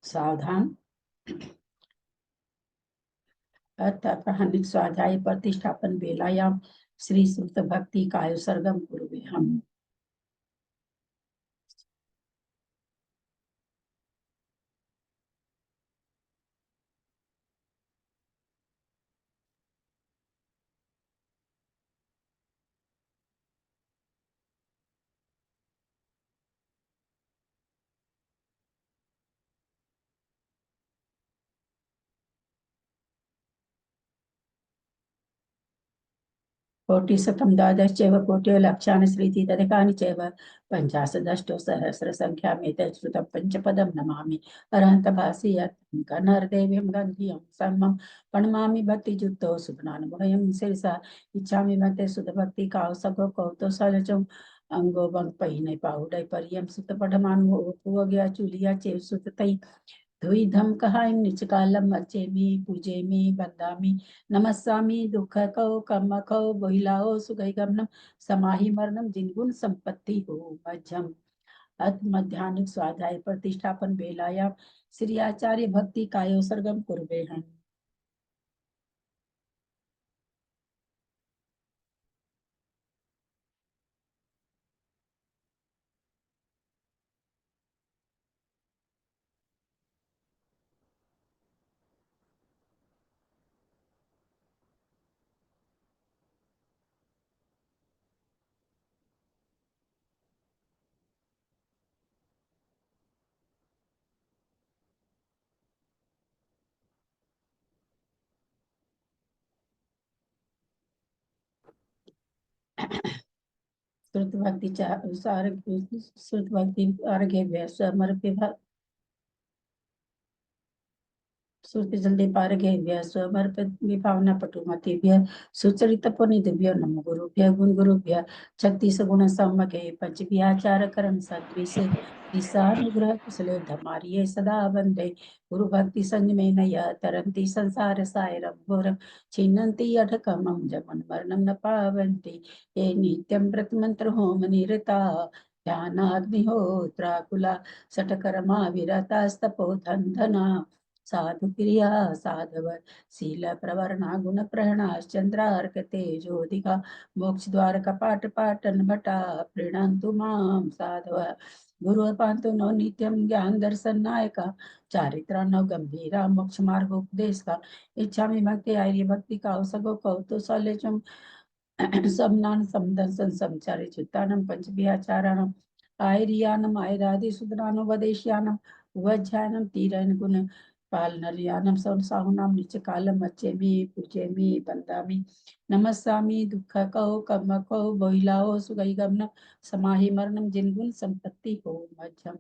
सावधान। अतः स्वाध्याय प्रतिष्ठापन वेलायाम श्री सुक्त भक्ति कायुसर्गम कुरुवे हम। कोटिशतं द्वादश चैव कोट्यो लक्षाणि श्रीति तदकानि चैव पञ्चाशदष्टो सहस्रसङ्ख्यामेतत् श्रुतं पञ्चपदं नमामि अरहन्तभासि यत् गणर्देवीं गन्धियं सर्वं प्रणमामि भक्तियुक्तो सुबनानुभवं शिरसा इच्छामि मते सुधभक्ति कावसगो कौतो सलजं अंगो बंग पहिने पाउडै परियम सुत पठमानु पुवग्या चुलिया चेव सुत तै धुई धम कहाय निचकालम मचेमी पूजेमी बंदामी नमस्वामी दुख कौ कम कौ बोहिलाओ सुगई गमनम समाहि मरणम जिनगुण संपत्ति हो मध्यम अथ मध्यान्ह स्वाध्याय प्रतिष्ठापन बेलाया श्री आचार्य भक्ति कायो सर्गम कुर्वे हैं। श्रुत भक्ति श्रुत भक्ति अर्घ्य समर्प्य श्रुति जल्दी पारगेभ्य स्वमर्पित विभावना पटुमतिभ्य सुचरित पुनितभ्यो नमो गुरुभ्य गुण गुरुभ्य छत्तीस गुण सम्मके पंचभ्याचार करण सद्विष दिशानुग्रह कुशले धमारिये सदा वंदे गुरु भक्ति संग में नय तरंती संसार सायरम घोरम छिन्नन्ति अठकमं जमन मरणं न पावन्ति ये नित्यं व्रत मंत्र होम निरता ध्यानाग्निहोत्राकुला सटकर्मा विरतास्तपोधन्धना साधु क्रिया साधव शील प्रवर्णा गुण प्रहणाश्चंद्रार्क तेजोदिका मोक्ष द्वार कपाट पाटन भटा प्रीणन्तु मां साधव गुरु पांतु नो नित्यम ज्ञान दर्शन नायका चारित्रा नो गंभीरा मोक्ष मार्ग उपदेश का इच्छा में भक्ति आर्य भक्ति का सगो कौतु सलेचम समनान समदंसन समचारि चित्तानम पंचभ्याचाराणम आयरियानम आयरादि सुदरानो वदेश्यानम वज्जानम तीरन गुण पालनरियानम संसाहुनाम निच कालम अच्छेमी पूजेमी बंदामी नमस्सामी दुख कहो कम कहो बोहिलाओ सुगई गमन समाहि मरणम जिनगुण संपत्ति हो मध्यम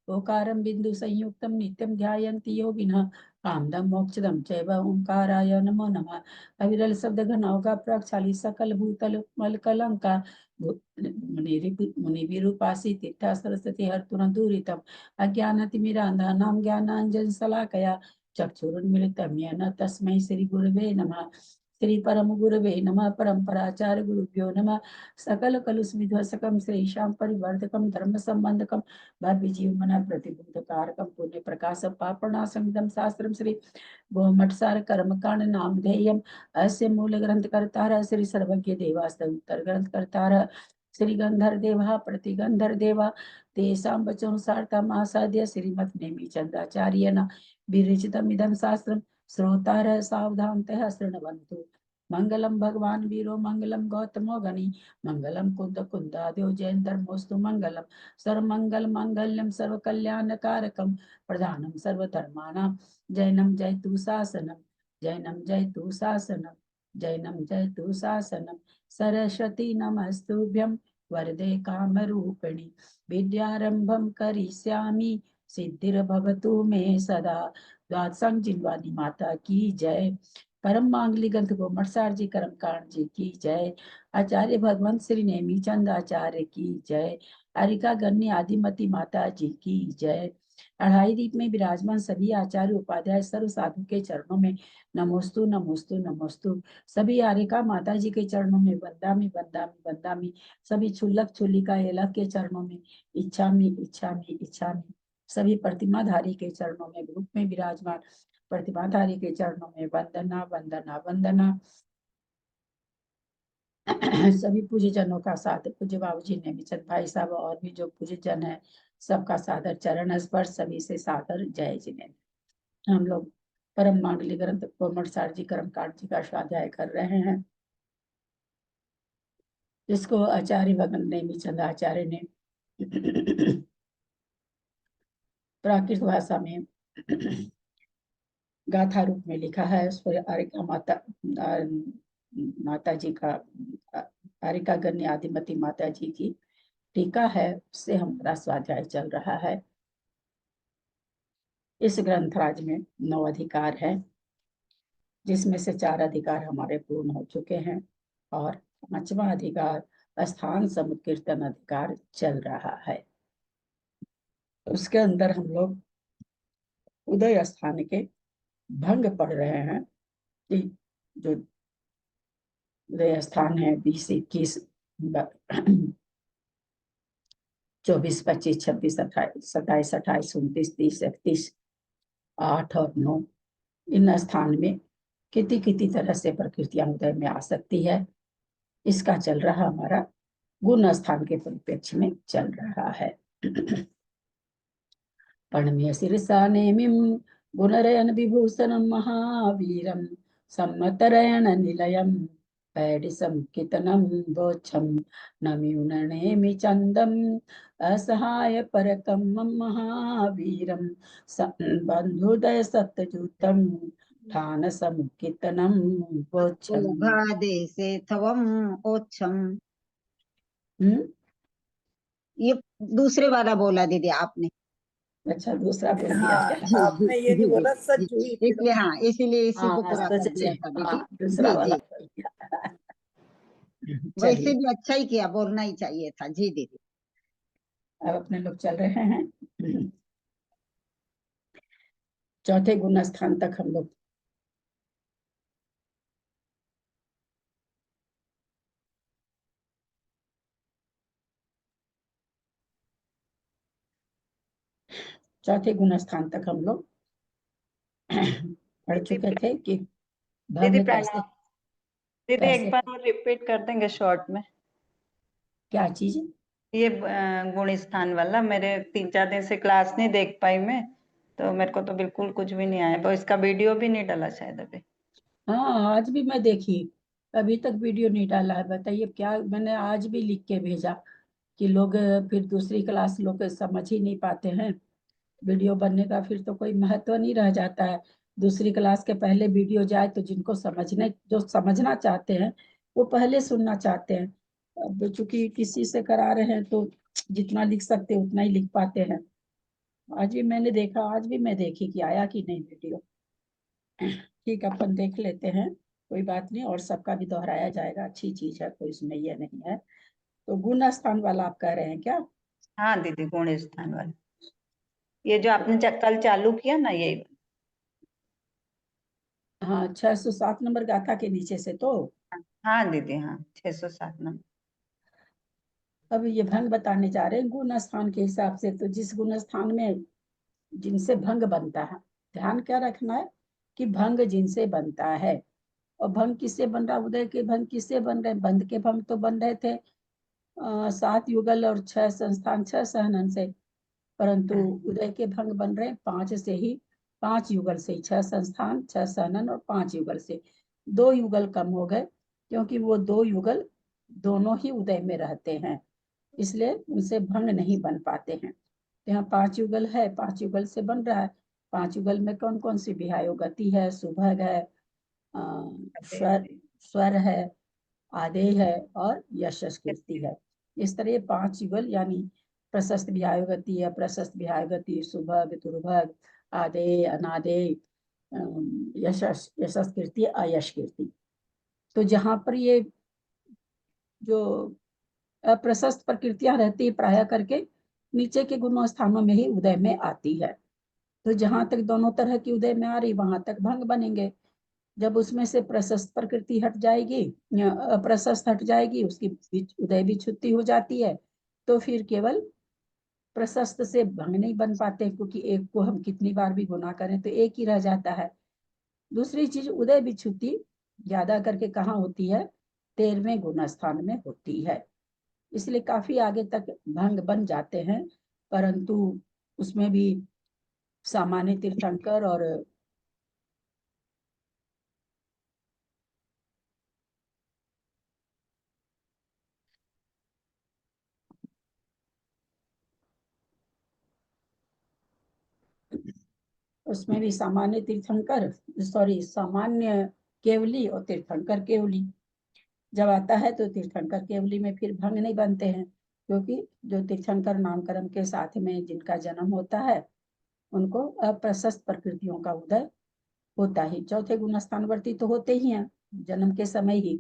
ओकारं बिंदु संयुक्तं नित्यं ध्यायन्ति योगिनः कामदं मोक्षदं चैव ओंकाराय नमो नमः अविरल शब्द घन अवगा प्रक्षाली सकल भूतल मल कलंका मुनि विरूपासी तीर्था सरस्वती हर्तुन दूरितम अज्ञानतिमिरान्धानां ज्ञानाञ्जन शलाकया चक्षुरुन्मिलितं येन तस्मै श्री गुरवे नमः श्री परम गुरवे नमः परम्पराचार्य गुरुभ्यो नमः सकल कलुषविध्वंसकं श्रीशां परिवर्धकं धर्म संबंधकं भद्विजीवमन प्रतिबुद्धकारकं पुण्य प्रकाश पापणासमिदं शास्त्रं श्री गोमठसार कर्मकांड नामधेयम् अस्य मूल ग्रंथ कर्तारः श्री सर्वज्ञ देवास्त उत्तर ग्रंथ कर्तारः श्री गंधर देवा प्रतिगंधर देवा तेषां वचोनुसारतमासाद्य श्रीमत् नेमि चंद्राचार्येण विरचितमिदं शास्त्रं श्रोतारः सावधानतः शृण्वन्तु मंगलम भगवान वीरो मंगलम गौतमो गणि मंगलम कुंद कुंदाद्यो जैन धर्मोस्तु मंगलम सर्वमंगल मांगल्यम सर्व कल्याण कारकम प्रधानम सर्वधर्माणां जैनम जयतु शासनम जैनम जयतु शासनम जैनम जयतु शासनम सरस्वती नमस्तुभ्यं वरदे कामरूपिणि विद्यारंभं करिष्यामि सिद्धिर्भवतु मे सदा। द्वादशं जिनवानी माता की जय। परम मांगली ग्रंथ गोमठसार जी कर्मकांड जी की जय। आचार्य भगवंत श्री नेमी चंद आचार्य की जय। अरिका गण्य आदिमती माता जी की जय। अढ़ाई दीप में विराजमान सभी आचार्य उपाध्याय सर्व साधु के चरणों में नमोस्तु नमोस्तु नमोस्तु। सभी आरिका माता जी के चरणों में वंदामी वंदामी वंदामी। सभी छुल्लक छुल्लिका एलक के चरणों में इच्छामी इच्छामी इच्छामी। सभी प्रतिमाधारी के चरणों में ग्रुप में विराजमान प्रतिमाधारी के चरणों में वंदना वंदना वंदना। सभी पूज्य जनों का साथ पूज्य बाबू जी नेमीचंद भाई साहब और भी जो पूज्य जन है सबका सादर चरण स्पर्श, सभी से सादर जय जिनेन्द्र। हम लोग परम मांगली ग्रंथ कोमल सार जी कर्मकांड जी का स्वाध्याय कर रहे हैं, जिसको आचार्य भगन नेमीचंद आचार्य ने प्राकृत भाषा में गाथा रूप में लिखा है। उस पर आरिका माता जी का आरिका गण्य आदिमती माता जी की टीका है, उससे हमारा स्वाध्याय चल रहा है। इस ग्रंथराज में 9 अधिकार है, जिसमें से 4 अधिकार हमारे पूर्ण हो चुके हैं और 5वां अधिकार स्थान समुत्कीर्तन अधिकार चल रहा है। उसके अंदर हम लोग उदय स्थान के भंग पढ़ रहे हैं कि जो उदय स्थान है 20, 21, 24, 25, 26, 27, 28, 29, 30, 31, 8 और 9 इन स्थान में कितनी तरह से प्रकृतियां उदय में आ सकती है, इसका चल रहा हमारा गुण स्थान के परिप्रेक्ष्य में चल रहा है। प्रणम्य शिरसा नेमिं गुणरयन विभूषणं महावीरं सम्मतरयण निलयं पैडिसं कितनं दोच्छं नमिउननेमि चन्दम् असहाय परकं महावीरं बन्धुदय सत्यजुतं ठानसं कितनं वोच्छम्। देशे थवम ओच्छम। ये दूसरे वाला बोला दीदी आपने। अच्छा, दूसरा बोल दिया क्या? हाँ, आपने ये नहीं बोला सज्जू ही इसलिए हाँ, इसीलिए इसी को पूरा कर सोचे दिया था दीदी। दूसरा जी वाला जी, बोल दिया। वैसे चलिए, भी अच्छा ही किया, बोलना ही चाहिए था। जी दीदी। अब अपने लोग चल रहे हैं चौथे गुण स्थान तक। हम लोग चौथे गुण स्थान तक हम लोग पढ़ चुके थे कि दीदी भंग कैसे प्रणाम। दीदी एक कैसे बार और रिपीट कर देंगे शॉर्ट में क्या चीज। ये गुण स्थान वाला। मेरे 3-4 दिन से क्लास नहीं देख पाई मैं, तो मेरे को तो बिल्कुल कुछ भी नहीं आया। वो इसका वीडियो भी नहीं डाला शायद अभी। हाँ, आज भी मैं देखी, अभी तक वीडियो नहीं डाला है। बताइए क्या, मैंने आज भी लिख के भेजा कि लोग फिर दूसरी क्लास लोग समझ ही नहीं पाते हैं। वीडियो बनने का फिर तो कोई महत्व नहीं रह जाता है। दूसरी क्लास के पहले वीडियो जाए तो जिनको समझने, जो समझना चाहते हैं वो पहले सुनना चाहते हैं। अब चूंकि किसी से करा रहे हैं तो जितना लिख सकते उतना ही लिख पाते हैं। आज भी मैंने देखा, आज भी मैं देखी कि आया कि नहीं वीडियो। ठीक, अपन देख लेते हैं, कोई बात नहीं, और सबका भी दोहराया जाएगा, अच्छी चीज है, कोई इसमें ये नहीं है। तो गुण स्थान वाला आप कह रहे हैं क्या? हाँ दीदी, गुण स्थान वाला, ये जो आपने कल चालू किया ना, यही। हाँ, 607 नंबर गाथा के नीचे से तो। हाँ दीदी, हाँ 607 नंबर। अब ये भंग बताने जा रहे हैं गुण स्थान के हिसाब से। तो जिस गुण स्थान में जिनसे भंग बनता है, ध्यान क्या रखना है कि भंग जिनसे बनता है। और भंग किससे बन रहा, उदय के भंग किससे बन रहे? बंध के भंग तो बन रहे थे 7 युगल और 6 संस्थान 6 सहनन से, परंतु उदय के भंग बन रहे 5 से ही, 5 युगल से ही, 6 संस्थान 6 सहनन और 5 युगल से। 2 युगल कम हो गए, क्योंकि वो 2 युगल दोनों ही उदय में रहते हैं, इसलिए उनसे भंग नहीं बन पाते हैं। तो यहाँ 5 युगल है, 5 युगल से बन रहा है। 5 युगल में कौन कौन सी विहायो गति है, सुभग है, स्वर स्वर है, आदेय है और यशस कीर्ति है। इस तरह 5 युगल यानी प्रशस्त विहायो गति, अप्रशस्त विहायो गति, सुभग, दुर्भग, आदेय, अनादेय, यशस यशस कीर्ति, अयश कीर्ति। तो जहाँ पर ये जो प्रशस्त प्रकृतियां रहती है प्राय करके नीचे के गुणों स्थानों में ही उदय में आती है। तो जहां तक दोनों तरह की उदय में आ रही वहां तक भंग बनेंगे। जब उसमें से प्रशस्त प्रकृति हट जाएगी, अप्रशस्त हट जाएगी, उसकी उदय भी छुट्टी हो जाती है, तो फिर केवल प्रशस्त से भंग नहीं बन पाते, क्योंकि एक को हम कितनी बार भी गुना करें तो एक ही रह जाता है। दूसरी चीज, उदय विच्छुति ज्यादा करके कहाँ होती है? 13वें गुण स्थान में होती है। इसलिए काफी आगे तक भंग बन जाते हैं, परंतु उसमें भी सामान्य तीर्थंकर और उसमें भी सामान्य तीर्थंकर, सॉरी, सामान्य केवली और तीर्थंकर केवली जब आता है तो तीर्थंकर केवली में फिर भंग नहीं बनते हैं, क्योंकि जो तीर्थंकर नामकरण के साथ में जिनका जन्म होता है उनको अप्रशस्त प्रकृतियों का उदय होता ही, चौथे गुण स्थानवर्ती तो होते ही हैं जन्म के समय ही।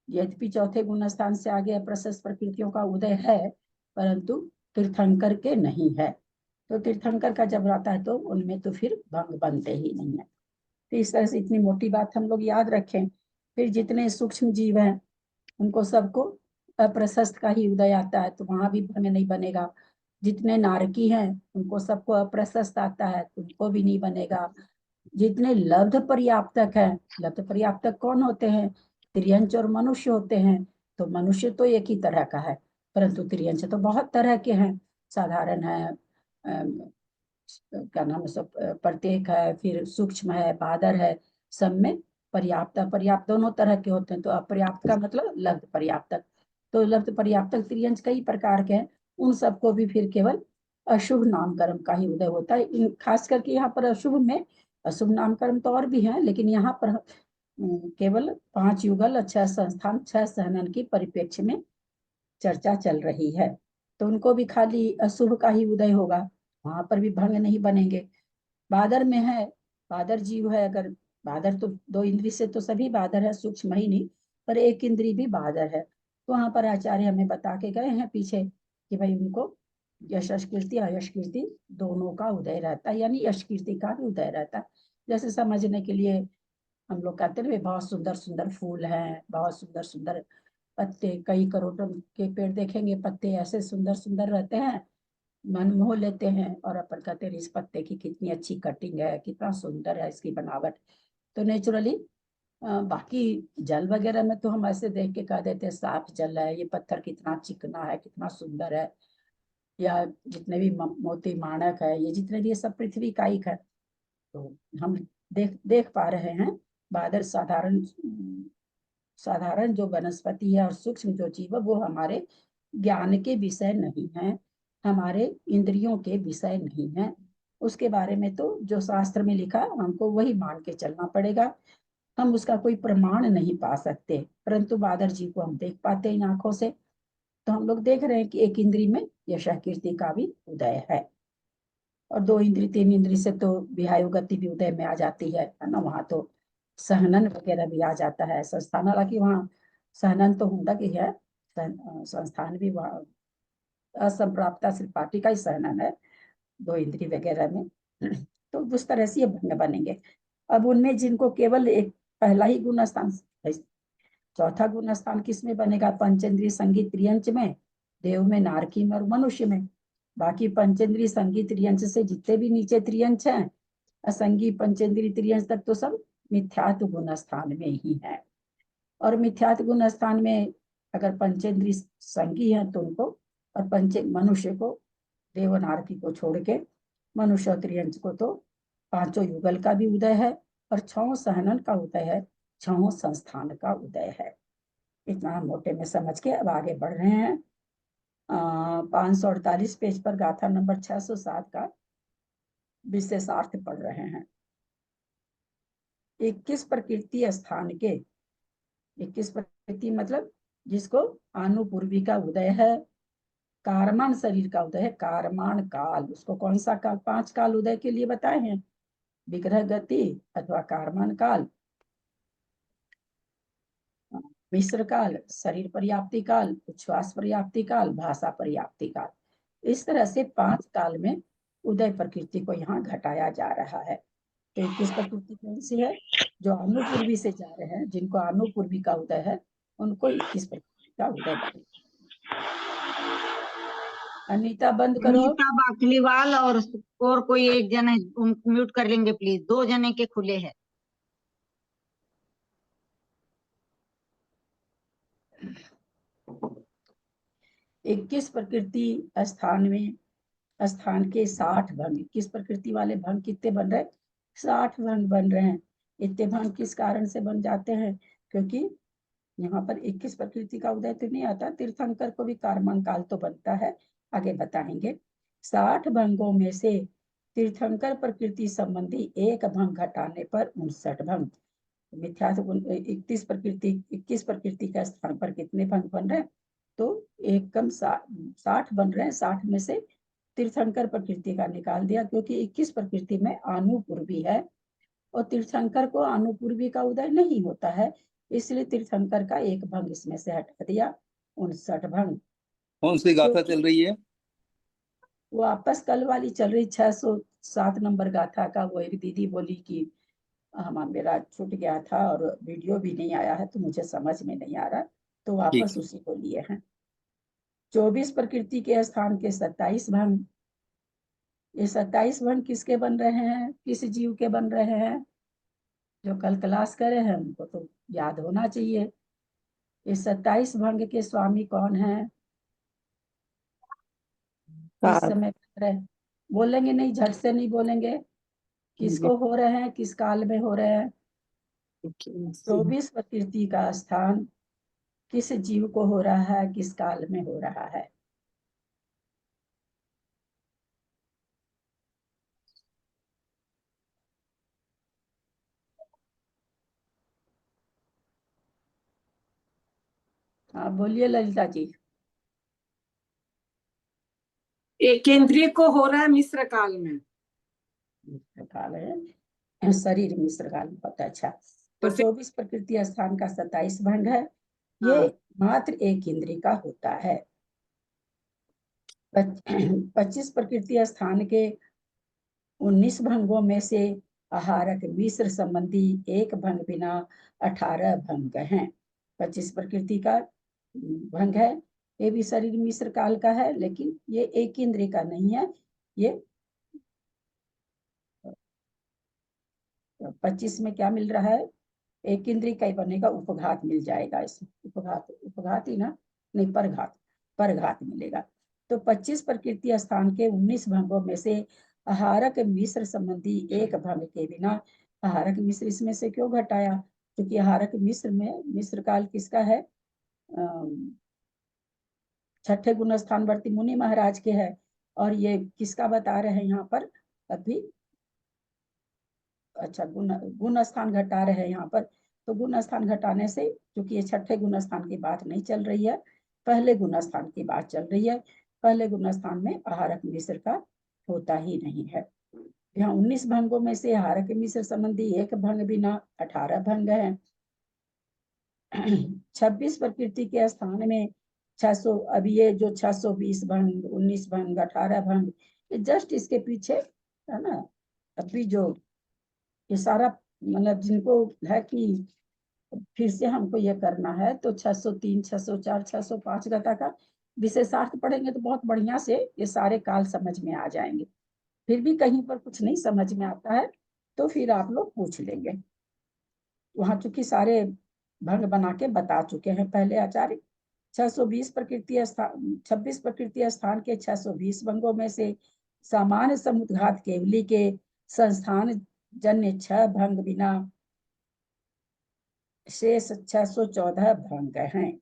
यद्यपि चौथे गुण स्थान से आगे अप्रशस्त प्रकृतियों का उदय है, परंतु तीर्थंकर के नहीं है। तो तीर्थंकर का जब आता है तो उनमें तो फिर भंग बनते ही नहीं है। तो इस तरह से इतनी मोटी बात हम लोग याद रखें। फिर जितने सूक्ष्म जीव हैं उनको सबको अप्रशस्त का ही उदय आता है, तो वहां भी भंग नहीं बनेगा। जितने नारकी हैं उनको सबको अप्रशस्त आता है, तो उनको भी नहीं बनेगा। जितने लब्ध पर्याप्तक हैं, लब्ध पर्याप्तक कौन होते हैं? त्रियंच और मनुष्य होते हैं। तो मनुष्य तो एक ही तरह का है, परंतु त्रियंच तो बहुत तरह के हैं। साधारण है, क्या नाम है, सब प्रत्येक है, फिर सूक्ष्म है, बादर है। सब में पर्याप्त अपर्याप्त दोनों तरह के होते हैं। तो अपर्याप्त का मतलब लब्ध पर्याप्तक। तो लब्ध पर्याप्तक त्रियंच कई प्रकार के हैं, उन सबको भी फिर केवल अशुभ नामकरण का ही उदय होता है। इन खास करके यहाँ पर अशुभ में, अशुभ नामकरण तो और भी है, लेकिन यहाँ पर केवल 5 युगल 6 संस्थान 6 सहनन की परिप्रेक्ष्य में चर्चा चल रही है। तो उनको भी खाली अशुभ का ही उदय होगा, वहां पर भी भंग नहीं बनेंगे। बादर में है, बादर जीव है, अगर बादर तो 2 इंद्री से तो सभी बादर है, सूक्ष्म ही नहीं, पर एक इंद्री भी बादर है। तो वहां पर आचार्य हमें बता के गए हैं पीछे कि भाई उनको यश कीर्ति अयश कीर्ति दोनों का उदय रहता है, यानी यश कीर्ति का भी उदय रहता है। जैसे समझने के लिए हम लोग कहते हैं बहुत सुंदर सुंदर फूल हैं, बहुत सुंदर सुंदर पत्ते, कई करोड़ों के पेड़ देखेंगे, पत्ते ऐसे सुंदर सुंदर रहते हैं, मन मोह लेते हैं, और अपन कहते हैं इस पत्ते की कितनी अच्छी कटिंग है, कितना सुंदर है इसकी बनावट। तो नेचुरली बाकी जल वगैरह में तो हम ऐसे देख के कह देते हैं साफ जल है, ये पत्थर कितना चिकना है, कितना सुंदर है। या जितने भी मोती माणक है, ये जितने भी, ये सब पृथ्वी का ही है। तो हम देख देख पा रहे हैं। बादल साधारण साधारण जो वनस्पति है और सूक्ष्म जो जीव है वो हमारे ज्ञान के विषय नहीं है, हमारे इंद्रियों के विषय नहीं है। उसके बारे में तो जो शास्त्र में लिखा हमको वही मान के चलना पड़ेगा। हम उसका कोई प्रमाण नहीं पा सकते, परंतु बादर जी को हम देख पाते हैं आंखों से। तो हम लोग देख रहे हैं कि एक इंद्री में यश कीर्ति का भी उदय है, और 2 इंद्री 3 इंद्री से तो विहायु गति भी उदय में आ जाती है ना। वहां तो सहनन वगैरह भी आ जाता है संस्थान, हालांकि वहाँ सहनन तो हुंडक ही है, संस्थान भी वहाँ असंप्राप्ता सिर्फ पार्टी का ही सहनन है 2 इंद्री वगैरह में। तो उस तरह से ये भंग बनेंगे। अब उनमें जिनको केवल एक पहला ही गुण स्थान, चौथा गुण स्थान किस में बनेगा? पंचेंद्रिय संगीत त्रियंच में, देव में, नारकी में और मनुष्य में। बाकी पंचेंद्रिय संगीत त्रियंच से जितने भी नीचे त्रियंच हैं, असंगी पंचेंद्रिय त्रियंच तक तो सब मिथ्यात्व गुण स्थान में ही है। और मिथ्यात्व गुण स्थान में अगर पंचेंद्रिय संगी है तो उनको, और पंच मनुष्य को, देव नारकी को छोड़ के मनुष्य और त्रियंच को तो 5 युगल का भी उदय है, और 6 सहनन का उदय है, 6 संस्थान का उदय है। इतना मोटे में समझ के अब आगे बढ़ रहे हैं। 548 पेज पर गाथा नंबर 607 का विशेषार्थ पढ़ रहे हैं। 21 प्रकृति स्थान के, 21 प्रकृति मतलब जिसको अनुपूर्वी का उदय है, कारमान शरीर का उदय है, कारमान काल, उसको कौन सा काल? 5 काल उदय के लिए बताए हैं, विग्रह गति अथवा कारमान काल, मिश्र काल, शरीर पर्याप्ति काल, उच्छ्वास पर्याप्ति काल, भाषा पर्याप्ति काल, इस तरह से 5 काल में उदय प्रकृति को यहाँ घटाया जा रहा है। तो 21 प्रकृति कौन सी है? जो अनुपूर्वी से जा रहे हैं, जिनको अनुपूर्वी का उदय है, उनको 21 प्रकृति का उदय बने। अनीता बंद करो। अनीता बाकलीवाल और कोई एक जने म्यूट कर लेंगे प्लीज, 2 जने के खुले हैं। इक्कीस प्रकृति स्थान में, स्थान के 60 भंग, 21 प्रकृति वाले भंग कितने बन रहे? 60 भंग बन रहे हैं। इतने भंग किस कारण से बन जाते हैं? क्योंकि यहाँ पर 21 प्रकृति का उदय तो नहीं आता, तीर्थंकर को भी कार्मण काल तो बनता है, आगे बताएंगे। 60 भंगों में से तीर्थंकर प्रकृति संबंधी एक भंग घटाने पर 59 भंग। मिथ्या 21 प्रकृति का स्थान पर कितने भंग बन रहे हैं? तो एक कम 60 बन रहे हैं। 60 में से तीर्थंकर प्रकृति का निकाल दिया, क्योंकि 21 प्रकृति में अनुपूर्वी है और तीर्थंकर को अनुपूर्वी का उदय नहीं होता है, इसलिए तीर्थंकर का एक भंग इसमें से हटा दिया, 59 भंग। कौन सी गाथा चल रही है? वापस कल वाली चल रही 607 नंबर गाथा का। वो एक दीदी बोली कि मेरा छूट गया था और वीडियो भी नहीं आया है, तो मुझे समझ में नहीं आ रहा, तो वापस उसी को लिए हैं। 24 प्रकृति के स्थान के 27 भंग। ये 27 भंग किसके बन रहे हैं? किस जीव के बन रहे हैं? जो कल क्लास करे हैं उनको तो याद होना चाहिए। ये 27 भंग के स्वामी कौन है? इस समय बोलेंगे नहीं, झट से नहीं बोलेंगे। किसको हो रहे हैं, किस काल में हो रहे हैं? 24 प्रकृति का स्थान किस जीव को हो रहा है, किस काल में हो रहा है? हाँ बोलिए ललिता जी। एक केंद्रीय को हो रहा है मिश्र काल में। मिश्र काल है, शरीर मिश्र काल में होता है। अच्छा, तो 24 प्रकृति स्थान का 27 भंग है। ये मात्र एक इंद्रिय का होता है। 25 प्रकृति स्थान के 19 भंगों में से आहारक मिश्र संबंधी एक भंग बिना 18 भंग हैं। 25 प्रकृति का भंग है, ये भी शरीर मिश्र काल का है, लेकिन ये एक इंद्रिय का नहीं है। ये 25 में क्या मिल रहा है? एक इंद्रिय का ही बनेगा, उपघात मिल जाएगा इसमें। उपघात ही ना, नहीं परघात मिलेगा। तो 25 प्रकृति स्थान के 19 भंगों में से आहारक मिश्र संबंधी एक भंग के बिना, आहारक मिश्र इसमें से क्यों घटाया? क्योंकि आहारक मिश्र में मिश्र काल किसका है? छठे गुण स्थानवर्ती मुनि महाराज के है। और ये किसका बता रहे हैं यहाँ पर अभी? अच्छा, गुण स्थान घटा रहे हैं यहाँ पर। तो गुण स्थान घटाने से, क्योंकि ये छठे गुण स्थान की बात नहीं चल रही है, पहले गुण स्थान की बात चल रही है। पहले गुण स्थान में आहारक मिश्र का होता ही नहीं है। यहाँ 19 भंगों में से आहारक मिश्र संबंधी एक भंग बिना 18 भंग है। 26 प्रकृति के स्थान में 600, अभी ये जो 620 भंग, 19 भंग, 18 भंग, ये जस्ट इसके पीछे है ना। अभी जो ये सारा मतलब जिनको है कि फिर से हमको ये करना है, तो 603, 604, 605 गता का विशेषार्थ पढ़ेंगे तो बहुत बढ़िया से ये सारे काल समझ में आ जाएंगे। फिर भी कहीं पर कुछ नहीं समझ में आता है तो फिर आप लोग पूछ लेंगे। वहां चूंकि सारे भंग बना के बता चुके हैं पहले आचार्य। 620 प्रकृति स्थान, 26 प्रकृति स्थान के 620 भंगों में से सामान्य समुद्घात केवली के संस्थान जन्य 6 भंग बिना शेष 614 भंग हैं।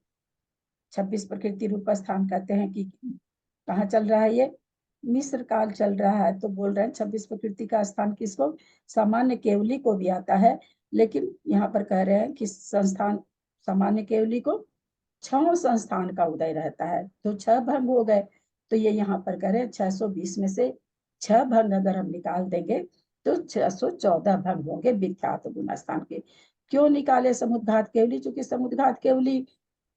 26 प्रकृति रूप स्थान कहते हैं कि कहाँ चल रहा है? ये मिश्र काल चल रहा है। तो बोल रहे हैं 26 प्रकृति का स्थान किसको? सामान्य केवली को भी आता है, लेकिन यहाँ पर कह रहे हैं कि संस्थान सामान्य केवली को 6 संस्थान का उदय रहता है, तो 6 भंग हो गए। तो ये यहाँ पर कह रहे हैं 620 में से 6 भंग अगर हम निकाल देंगे तो 614 भंग होंगे विख्यात गुण स्थान के। क्यों निकाले समुद्घात केवली? चूंकि समुद्घात केवली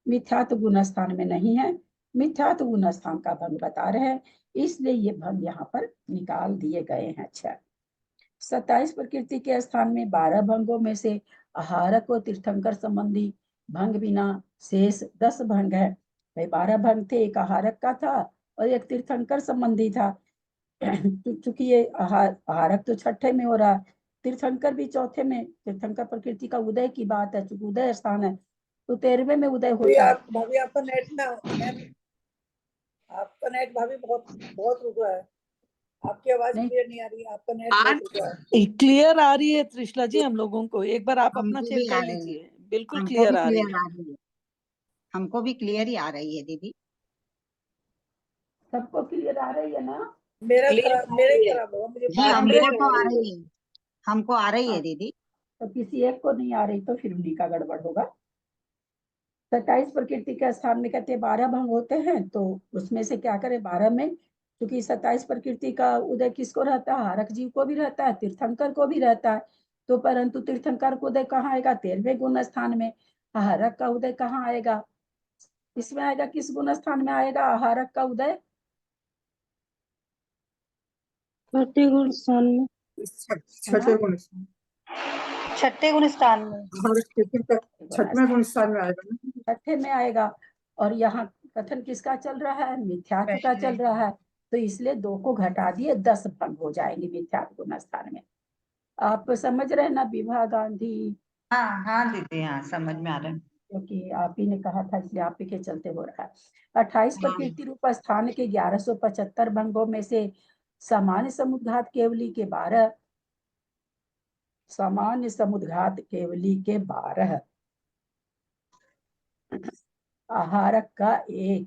मिथ्यात्व गुण स्थान में नहीं है, मिथ्यात्व गुण स्थान का भंग बता रहे हैं, इसलिए ये भंग यहाँ पर निकाल दिए गए हैं। अच्छा, 27 प्रकृति के स्थान में 12 भंगों में से आहारक और तीर्थंकर संबंधी भंग बिना शेष 10 भंग है। भाई 12 भंग थे, एक आहारक का था और एक तीर्थंकर संबंधी था। चूंकि ये आहारक तो छठे में हो रहा, तीर्थंकर भी चौथे में, तीर्थंकर प्रकृति का उदय की बात है, चूंकि उदय स्थान है तो 13वें में उदय होता है। भाभी आपका नेट ना, आपका नेट भाभी बहुत बहुत रुक रहा है, आपकी आवाज नहीं। क्लियर नहीं आ रही है, आपका नेट बहुत रुक रहा है। क्लियर आ रही है त्रिशला जी हम लोगों को, एक बार आप अपना हमको चेक भी आ कर रही है, लीजिए, बिल्कुल हमको क्लियर भी आ रही क्लियर है। आ रही है, हमको भी क्लियर ही आ रही है दीदी। सबको क्लियर आ रही है ना? मेरा Clear खराब, आ मेरे रही है। खराब होगा, मुझे जी बात हम क्लियर मेरे को नहीं आ आ रही रही है, हमको आ रही है दीदी। तो किसी एक को नहीं आ रही तो फिर उन्हीं का गड़बड़ होगा। 27 प्रकृति के स्थान में कहते हैं 12 भंग होते हैं, तो उसमें से क्या करें 12 में, क्योंकि 27 प्रकृति का उदय किसको रहता है? हारक जीव को भी रहता है, तीर्थंकर को भी रहता है। तो परंतु तीर्थंकर को उदय कहाँ आएगा? 13वें गुण स्थान में। हारक का उदय कहाँ आएगा? इसमें आएगा, किस गुण स्थान में आएगा हारक का उदय? छठे गुण स्थान में। छठे गुण, छठे गुण स्थान में। छठवें गुण स्थान में आएगा ना। छठे में आएगा। और यहाँ कथन किसका चल रहा है? मिथ्यात्व का चल रहा है, तो इसलिए 2 को घटा दिए, 10 भंग हो जाएंगे मिथ्यात्व गुण स्थान में। आप समझ रहे हैं ना विभा गांधी? हाँ हाँ दीदी, हाँ समझ में आ रहा है। क्योंकि आप ही ने कहा था इसलिए आप ही के चलते हो रहा है। 28 प्रकृति रूप स्थान के 1175 भंगों में से सामान्य समुद्घात केवली के 12, सामान्य समुद्घात केवली के 12, आहारक का 1,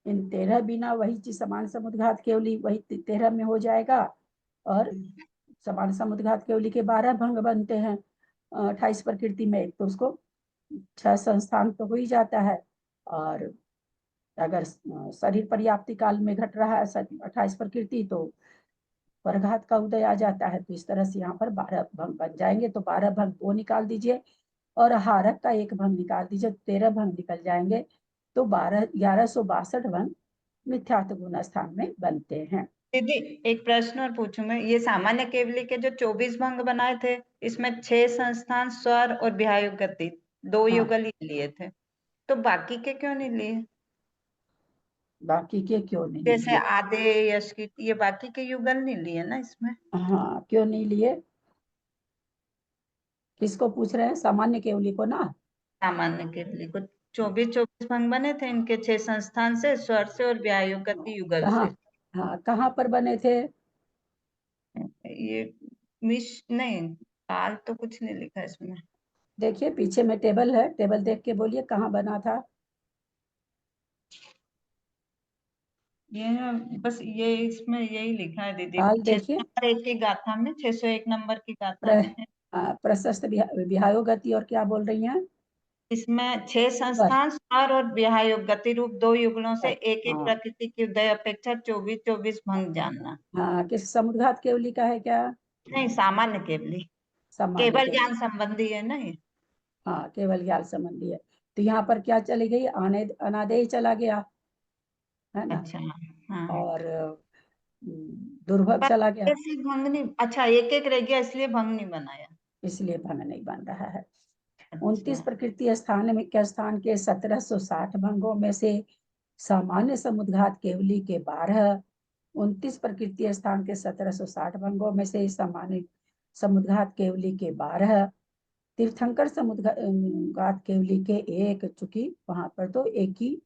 इन 13 बिना वही चीज समान समुद्घात केवली वही 13 में हो जाएगा। और समान समुद्घात केवली के 12 भंग बनते हैं 28 प्रकृति में, तो उसको 6 संस्थान तो हो ही जाता है। और अगर शरीर पर्याप्ति काल में घट रहा है 28 प्रकृति, तो परघात का उदय आ जाता है। तो इस तरह से यहाँ पर 12 भंग बन जाएंगे। तो 12 भंग 2 निकाल दीजिए और हारक का 1 भंग निकाल दीजिए, 13 भंग निकल जाएंगे। तो 1162 भंग मिथ्यात्व गुण स्थान में बनते हैं। दीदी एक प्रश्न और पूछूं मैं, ये सामान्य केवली के जो 24 भंग बनाए थे, इसमें 6 संस्थान, स्वर और विहायुग गति 2 हाँ। युगल ही लिए थे, तो बाकी के क्यों नहीं लिए? बाकी के क्यों नहीं जैसे लिए? आधे यश की, ये बाकी के युगल नहीं लिए ना इसमें? हाँ, क्यों नहीं लिए? किसको पूछ रहे हैं? सामान्य केवली को ना? सामान्य केवली को 24 भंग बने थे इनके, 6 संस्थान से, स्वर से और व्यायुग गति युगल कहाँ? से। हाँ, कहाँ पर बने थे? ये नहीं, काल तो कुछ नहीं लिखा इसमें। देखिए पीछे में टेबल है, टेबल देख के बोलिए कहाँ बना था। ये बस ये इसमें यही लिखा है दीदी, काल 601 देखिए, की गाथा में, 601 नंबर की गाथा में है। प्रशस्त विहायोग गति, और क्या बोल रही हैं? इसमें 6 संस्थान, स्वर और विहायोग गति रूप 2 युगलों से एक एक हाँ। प्रकृति की उदय अपेक्षा 24 भंग जानना। हाँ, किस समुद्घात केवली का है क्या? नहीं, सामान्य केवली, सामान्य केवल केवली। ज्ञान संबंधी है ना ये। हाँ, केवल ज्ञान संबंधी है। तो यहाँ पर क्या चली गई? अनादेय चला गया है ना, अच्छा हाँ, और दुर्भग पर चला गया, ऐसे भंग नहीं, अच्छा एक एक रह गया इसलिए भंग नहीं बनाया। इसलिए भंग नहीं बन रहा है। अच्छा 29 प्रकृति स्थान में के स्थान के 1760 भंगों में से सामान्य समुद्घात केवली के 12, 29 प्रकृति स्थान के 1760 भंगों में से सामान्य समुद्घात केवली के 12, तीर्थंकर समुद्घात केवली के 1, चूंकि वहां पर तो एक ही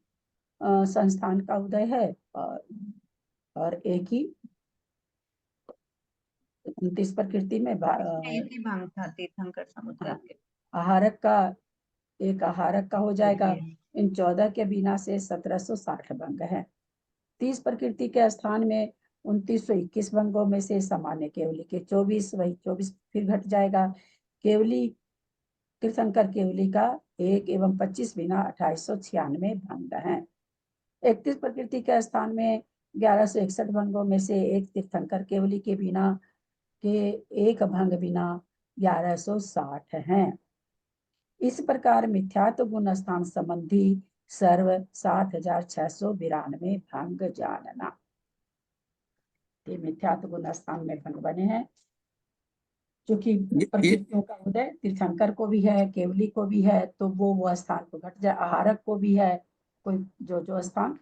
संस्थान का उदय है और एक ही 29 प्रकृति में एक ही भंग था तीर्थंकर समुद्र के। आहारक का एक आहारक का हो जाएगा। इन 14 के बिना से 1760 भंग है। 30 प्रकृति के स्थान में 2921 भंगों में से सामान्य केवली के 24, वही 24 फिर घट जाएगा। केवली तीर्थंकर केवली का 1 एवं 25 बिना 2896 भंग है। 31 प्रकृति के स्थान में 1161 भंगों में से एक तीर्थंकर केवली के बिना के एक भंग बिना 1160 हैं। इस प्रकार मिथ्यात्व गुण स्थान संबंधी सर्व 7692 भंग जानना। ये मिथ्यात्व गुण स्थान में भंग बने हैं, जो कि प्रकृतियों का उदय तीर्थंकर को भी है, केवली को भी है, तो वो स्थान को घट जाए। आहारक को भी है कोई जो स्थान,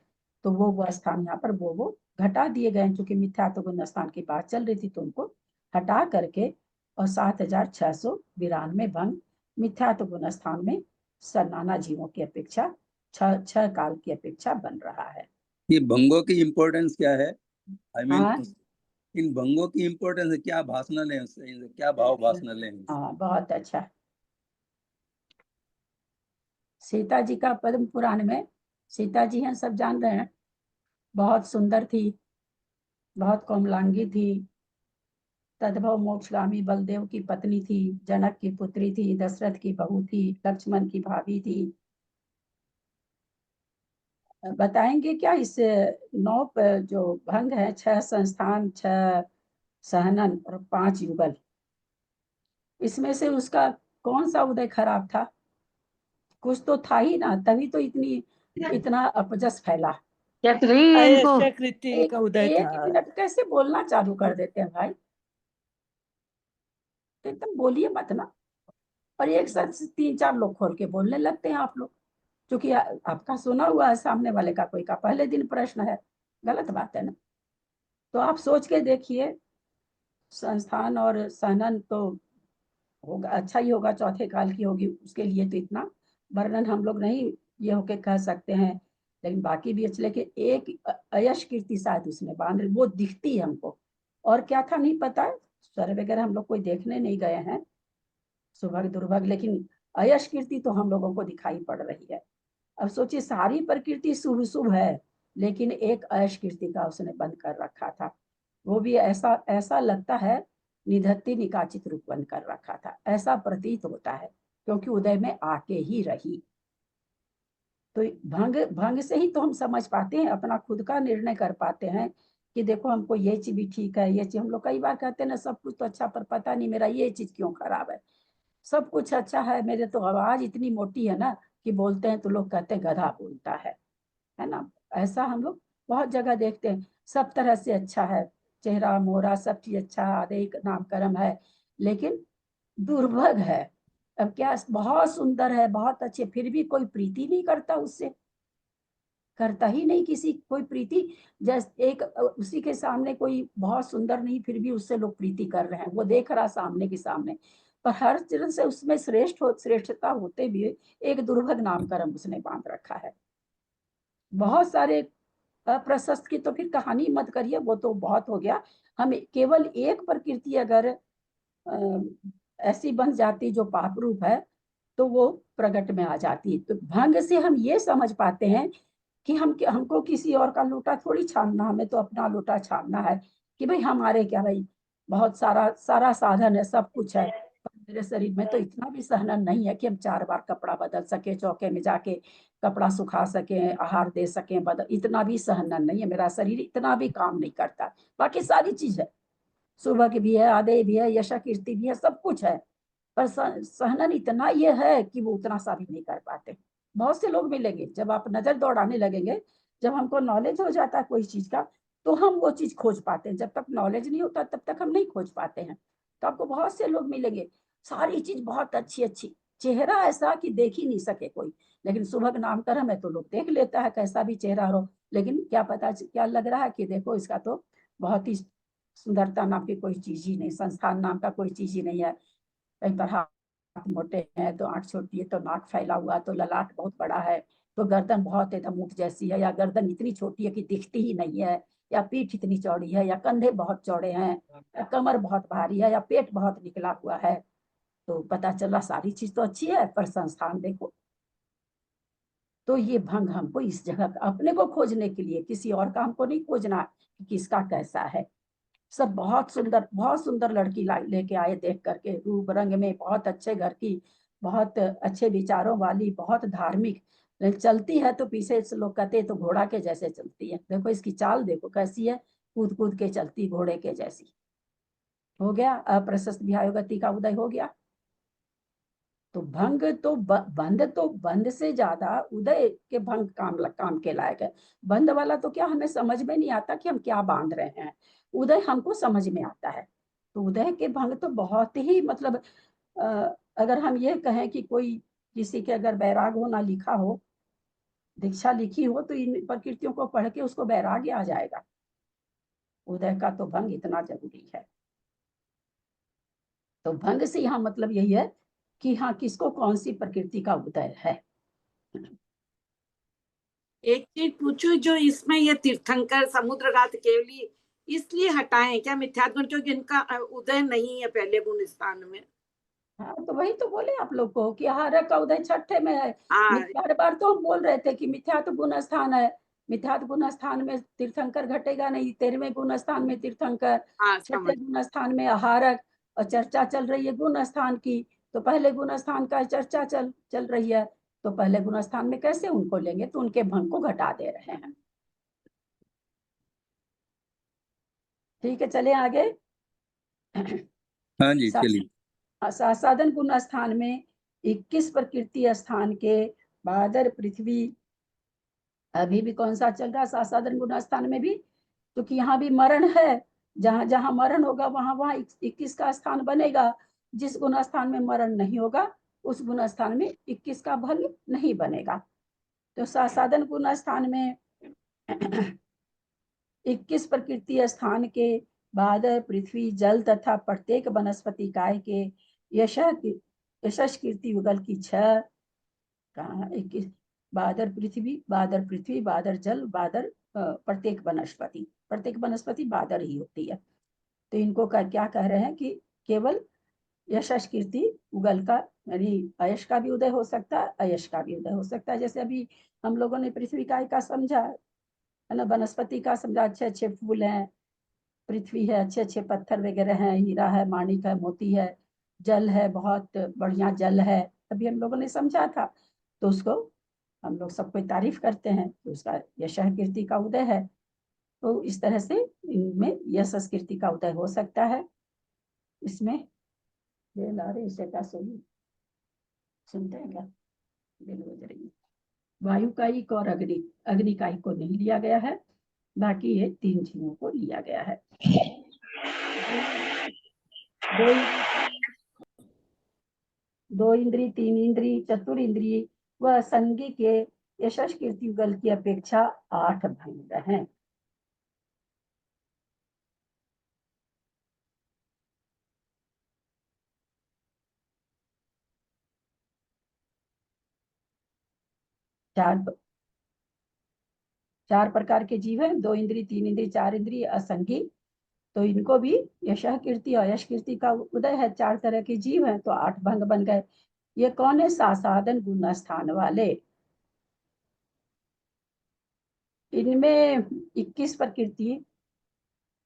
तो वो स्थान यहाँ पर वो घटा दिए गए। चूंकि मिथ्यात्व गुण स्थान की बात चल रही थी तो उनको हटा करके और 7692 भंग मिथ्यात्व गुण स्थान में नाना जीवों की अपेक्षा छह काल की अपेक्षा बन रहा है। ये भंगों की इम्पोर्टेंस क्या है? आई मीन हाँ इन भंगों की इम्पोर्टेंस है, क्या भाषण लें उससे, क्या भाव भाषण लें? हाँ, बहुत अच्छा। सीता जी का पद्म पुराण में, सीता जी हैं सब जान रहे हैं, बहुत सुंदर थी, बहुत कोमलांगी थी, तद्भव मोक्षगामी बलदेव की पत्नी थी, जनक की पुत्री थी, दशरथ की बहू थी, लक्ष्मण की भाभी थी। बताएंगे क्या इस 9 जो भंग है, 6 संस्थान, 6 सहनन और 5 युगल, इसमें से उसका कौन सा उदय खराब था? कुछ तो था ही ना, तभी तो इतना अपजस फैला। अयश्य कृति एक का उदय एक था। मिनट कैसे बोलना चालू कर देते हैं भाई, तो एकदम बोलिए मत ना। और एक साथ 3-4 लोग खोल के बोलने लगते हैं आप लोग, क्योंकि आपका सुना हुआ है, सामने वाले का कोई का पहले दिन प्रश्न है, गलत बात है ना। तो आप सोच के देखिए, संस्थान और सहनन तो होगा, अच्छा ही होगा, चौथे काल की होगी, उसके लिए तो इतना वर्णन हम लोग नहीं ये होके कह सकते हैं, लेकिन बाकी भी अच्छे। लेकिन एक अयश कीर्ति शायद उसमें बांध वो दिखती है हमको, और क्या था नहीं पता है, स्वर वगैरह हम लोग कोई देखने नहीं गए हैं, सुभग दुर्भग, लेकिन अयश कीर्ति तो हम लोगों को दिखाई पड़ रही है। अब सोचिए, सारी प्रकृति शुभ शुभ है, लेकिन एक अयश कीर्ति का उसने बंद कर रखा था, वो भी ऐसा ऐसा लगता है निधत्ती निकाचित रूप बंद कर रखा था, ऐसा प्रतीत होता है, क्योंकि उदय में आके ही रही। तो भंग भंग से ही तो हम समझ पाते हैं, अपना खुद का निर्णय कर पाते हैं कि देखो हमको ये चीज भी ठीक है, ये चीज। हम लोग कई बार कहते हैं ना, सब कुछ तो अच्छा, पर पता नहीं मेरा ये चीज क्यों खराब है। सब कुछ अच्छा है, मेरे तो आवाज इतनी मोटी है ना कि बोलते हैं तो लोग कहते हैं गधा बोलता है ना। ऐसा हम लोग बहुत जगह देखते हैं। सब तरह से अच्छा है, चेहरा मोहरा सब चीज अच्छा, आदि नामकरण है, लेकिन दुर्भग है। अब क्या, बहुत सुंदर है, बहुत अच्छे, फिर भी कोई प्रीति नहीं करता उससे, करता ही नहीं किसी कोई प्रीति। जैसे एक उसी के सामने कोई बहुत सुंदर नहीं, फिर भी उससे लोग प्रीति कर रहे हैं, वो देख रहा सामने के सामने, पर हर तरह से उसमें श्रेष्ठता होते भी एक दुर्भग नामकरण उसने बांध रखा है। बहुत सारे अप्रशस्त की तो फिर कहानी मत करिए, वो तो बहुत हो गया। हम केवल एक प्रकृति अगर ऐसी बन जाती जो पाप रूप है, तो वो प्रकट में आ जाती। तो भंग से हम ये समझ पाते हैं कि हमको किसी और का लोटा थोड़ी छानना, हमें तो अपना लोटा छानना है कि भाई हमारे क्या भाई, बहुत सारा सारा साधन है, सब कुछ है, पर मेरे शरीर में तो इतना भी सहनन नहीं है कि हम 4 बार कपड़ा बदल सके, चौके में जाके कपड़ा सुखा सके, आहार दे सके, बदल, इतना भी सहनन नहीं है, मेरा शरीर इतना भी काम नहीं करता। बाकी सारी चीज है, सुबह की भी है, आदे भी है, यशा कीर्ति भी है, सब कुछ है, पर सहनन इतना ये है कि वो उतना सा भी नहीं कर पाते। बहुत से लोग मिलेंगे, जब आप नजर दौड़ाने लगेंगे, जब हमको नॉलेज हो जाता है कोई चीज का, तो हम वो चीज खोज पाते हैं। जब तक नॉलेज नहीं होता तब तक हम नहीं खोज पाते हैं। तो आपको बहुत से लोग मिलेंगे, सारी चीज बहुत अच्छी अच्छी, चेहरा ऐसा कि देख ही नहीं सके कोई, लेकिन सुबह नामकरण है तो लोग देख लेता है कैसा भी चेहरा हो, लेकिन क्या पता क्या लग रहा है कि देखो इसका तो बहुत ही सुंदरता नाम की कोई चीज ही नहीं, संस्थान नाम का कोई चीज ही नहीं है। कई पर हाथ मोटे हैं तो आंख छोटी है, तो नाक फैला हुआ, तो ललाट बहुत बड़ा है, तो गर्दन बहुत एकदम ऊंट जैसी है, या गर्दन इतनी छोटी है कि दिखती ही नहीं है, या पीठ इतनी चौड़ी है, या कंधे बहुत चौड़े हैं, या कमर बहुत भारी है, या पेट बहुत निकला हुआ है, तो पता चला सारी चीज तो अच्छी है, पर संस्थान देखो। तो ये भंग हमको इस जगह अपने को खोजने के लिए, किसी और का हमको नहीं खोजना कि किसका कैसा है। सब बहुत सुंदर लड़की लेके आए, देख करके रूप रंग में बहुत अच्छे घर की, बहुत अच्छे विचारों वाली, बहुत धार्मिक, चलती है तो पीछे से लोग कहते तो घोड़ा के जैसे चलती है, देखो इसकी चाल देखो कैसी है, कूद कूद के चलती घोड़े के जैसी। हो गया। अप्रशस्त विहाय गति का उदय हो गया। तो भंग तो बंद से ज्यादा उदय के भंग काम के लायक है। बंद वाला तो क्या हमें समझ में नहीं आता कि हम क्या बांध रहे हैं, उदय हमको समझ में आता है। तो उदय के भंग तो बहुत ही मतलब अगर हम ये कहें कि कोई किसी के अगर बैराग होना लिखा हो, दीक्षा लिखी हो, तो इन प्रकृतियों को पढ़ के उसको वैराग्य आ जाएगा। उदय का तो भंग इतना जरूरी है। तो भंग से यहाँ मतलब यही है कि हाँ किसको कौन सी प्रकृति का उदय है। एक चीज पूछू, जो इसमें ये तीर्थंकर समुद्र घात केवली इसलिए हटाए क्या मिथ्यात्व गुण, क्योंकि इनका उदय नहीं है पहले गुण स्थान में? हाँ तो वही तो बोले आप लोग को कि हारक का उदय छठे में है। हाँ बार बार तो हम बोल रहे थे कि मिथ्यात्व गुण स्थान है, मिथ्यात्व गुण स्थान में तीर्थंकर घटेगा नहीं। 13वें गुण स्थान में तीर्थंकर, हाँ छठे समझ। गुण स्थान में आहारक, और चर्चा चल रही है गुण स्थान की। तो पहले गुण स्थान का चर्चा चल रही है, तो पहले गुण स्थान में कैसे उनको लेंगे, तो उनके भंग को घटा दे रहे हैं। ठीक है, चले आगे। हाँ जी चलिए। साधन गुण स्थान में 21 प्रकृति स्थान के बादर पृथ्वी, अभी भी कौन सा चल रहा है साधन गुण स्थान में भी, क्योंकि यहाँ भी मरण है। जहां जहां मरण होगा वहां वहां 21 का स्थान बनेगा। जिस गुण स्थान में मरण नहीं होगा उस गुण स्थान में 21 का भंग नहीं बनेगा। तो साधन गुण स्थान में 21 प्रकृति स्थान के बाद पृथ्वी जल तथा प्रत्येक वनस्पति काय के यशस कीर्ति युगल की 6 कहाँ 21 बादर पृथ्वी बादर जल बादर प्रत्येक वनस्पति बादर ही होती है। तो इनको क्या कह रहे हैं कि केवल यशस कीर्ति उगल का, यानी अयश का भी उदय हो सकता है, अयश का भी उदय हो सकता है। जैसे अभी हम लोगों ने पृथ्वी काय का समझा है ना, वनस्पति का समझा, अच्छे अच्छे फूल हैं, पृथ्वी है, अच्छे अच्छे पत्थर वगैरह हैं, हीरा है, माणिक है, मोती है, जल है, बहुत बढ़िया जल है, अभी हम लोगों ने समझा था। तो उसको हम लोग सब कोई तारीफ करते हैं, तो उसका यश कीर्ति का उदय है। तो इस तरह से इनमें यश कीर्ति का उदय हो सकता है। इसमें ये ला रहे इसे क्या सुनते हैं क्या, बेल बज रही है। वायु कायिक और अग्नि कायिक को नहीं लिया गया है, बाकी ये 3 जीवों को लिया गया है। दो इंद्री, 3 इंद्री, चतुर इंद्री व संगी के यशस कीर्ति युगल की अपेक्षा 8 भंग हैं। चार प्रकार के जीव हैं, 2 इंद्री, 3 इंद्री, 4 इंद्री, असंगी। तो इनको भी यश कीर्ति और यश कीर्ति का उदय है। 4 तरह के जीव हैं, तो 8 भंग बन गए। ये कौन है? साधन गुण स्थान वाले। इनमें 21 प्रकृति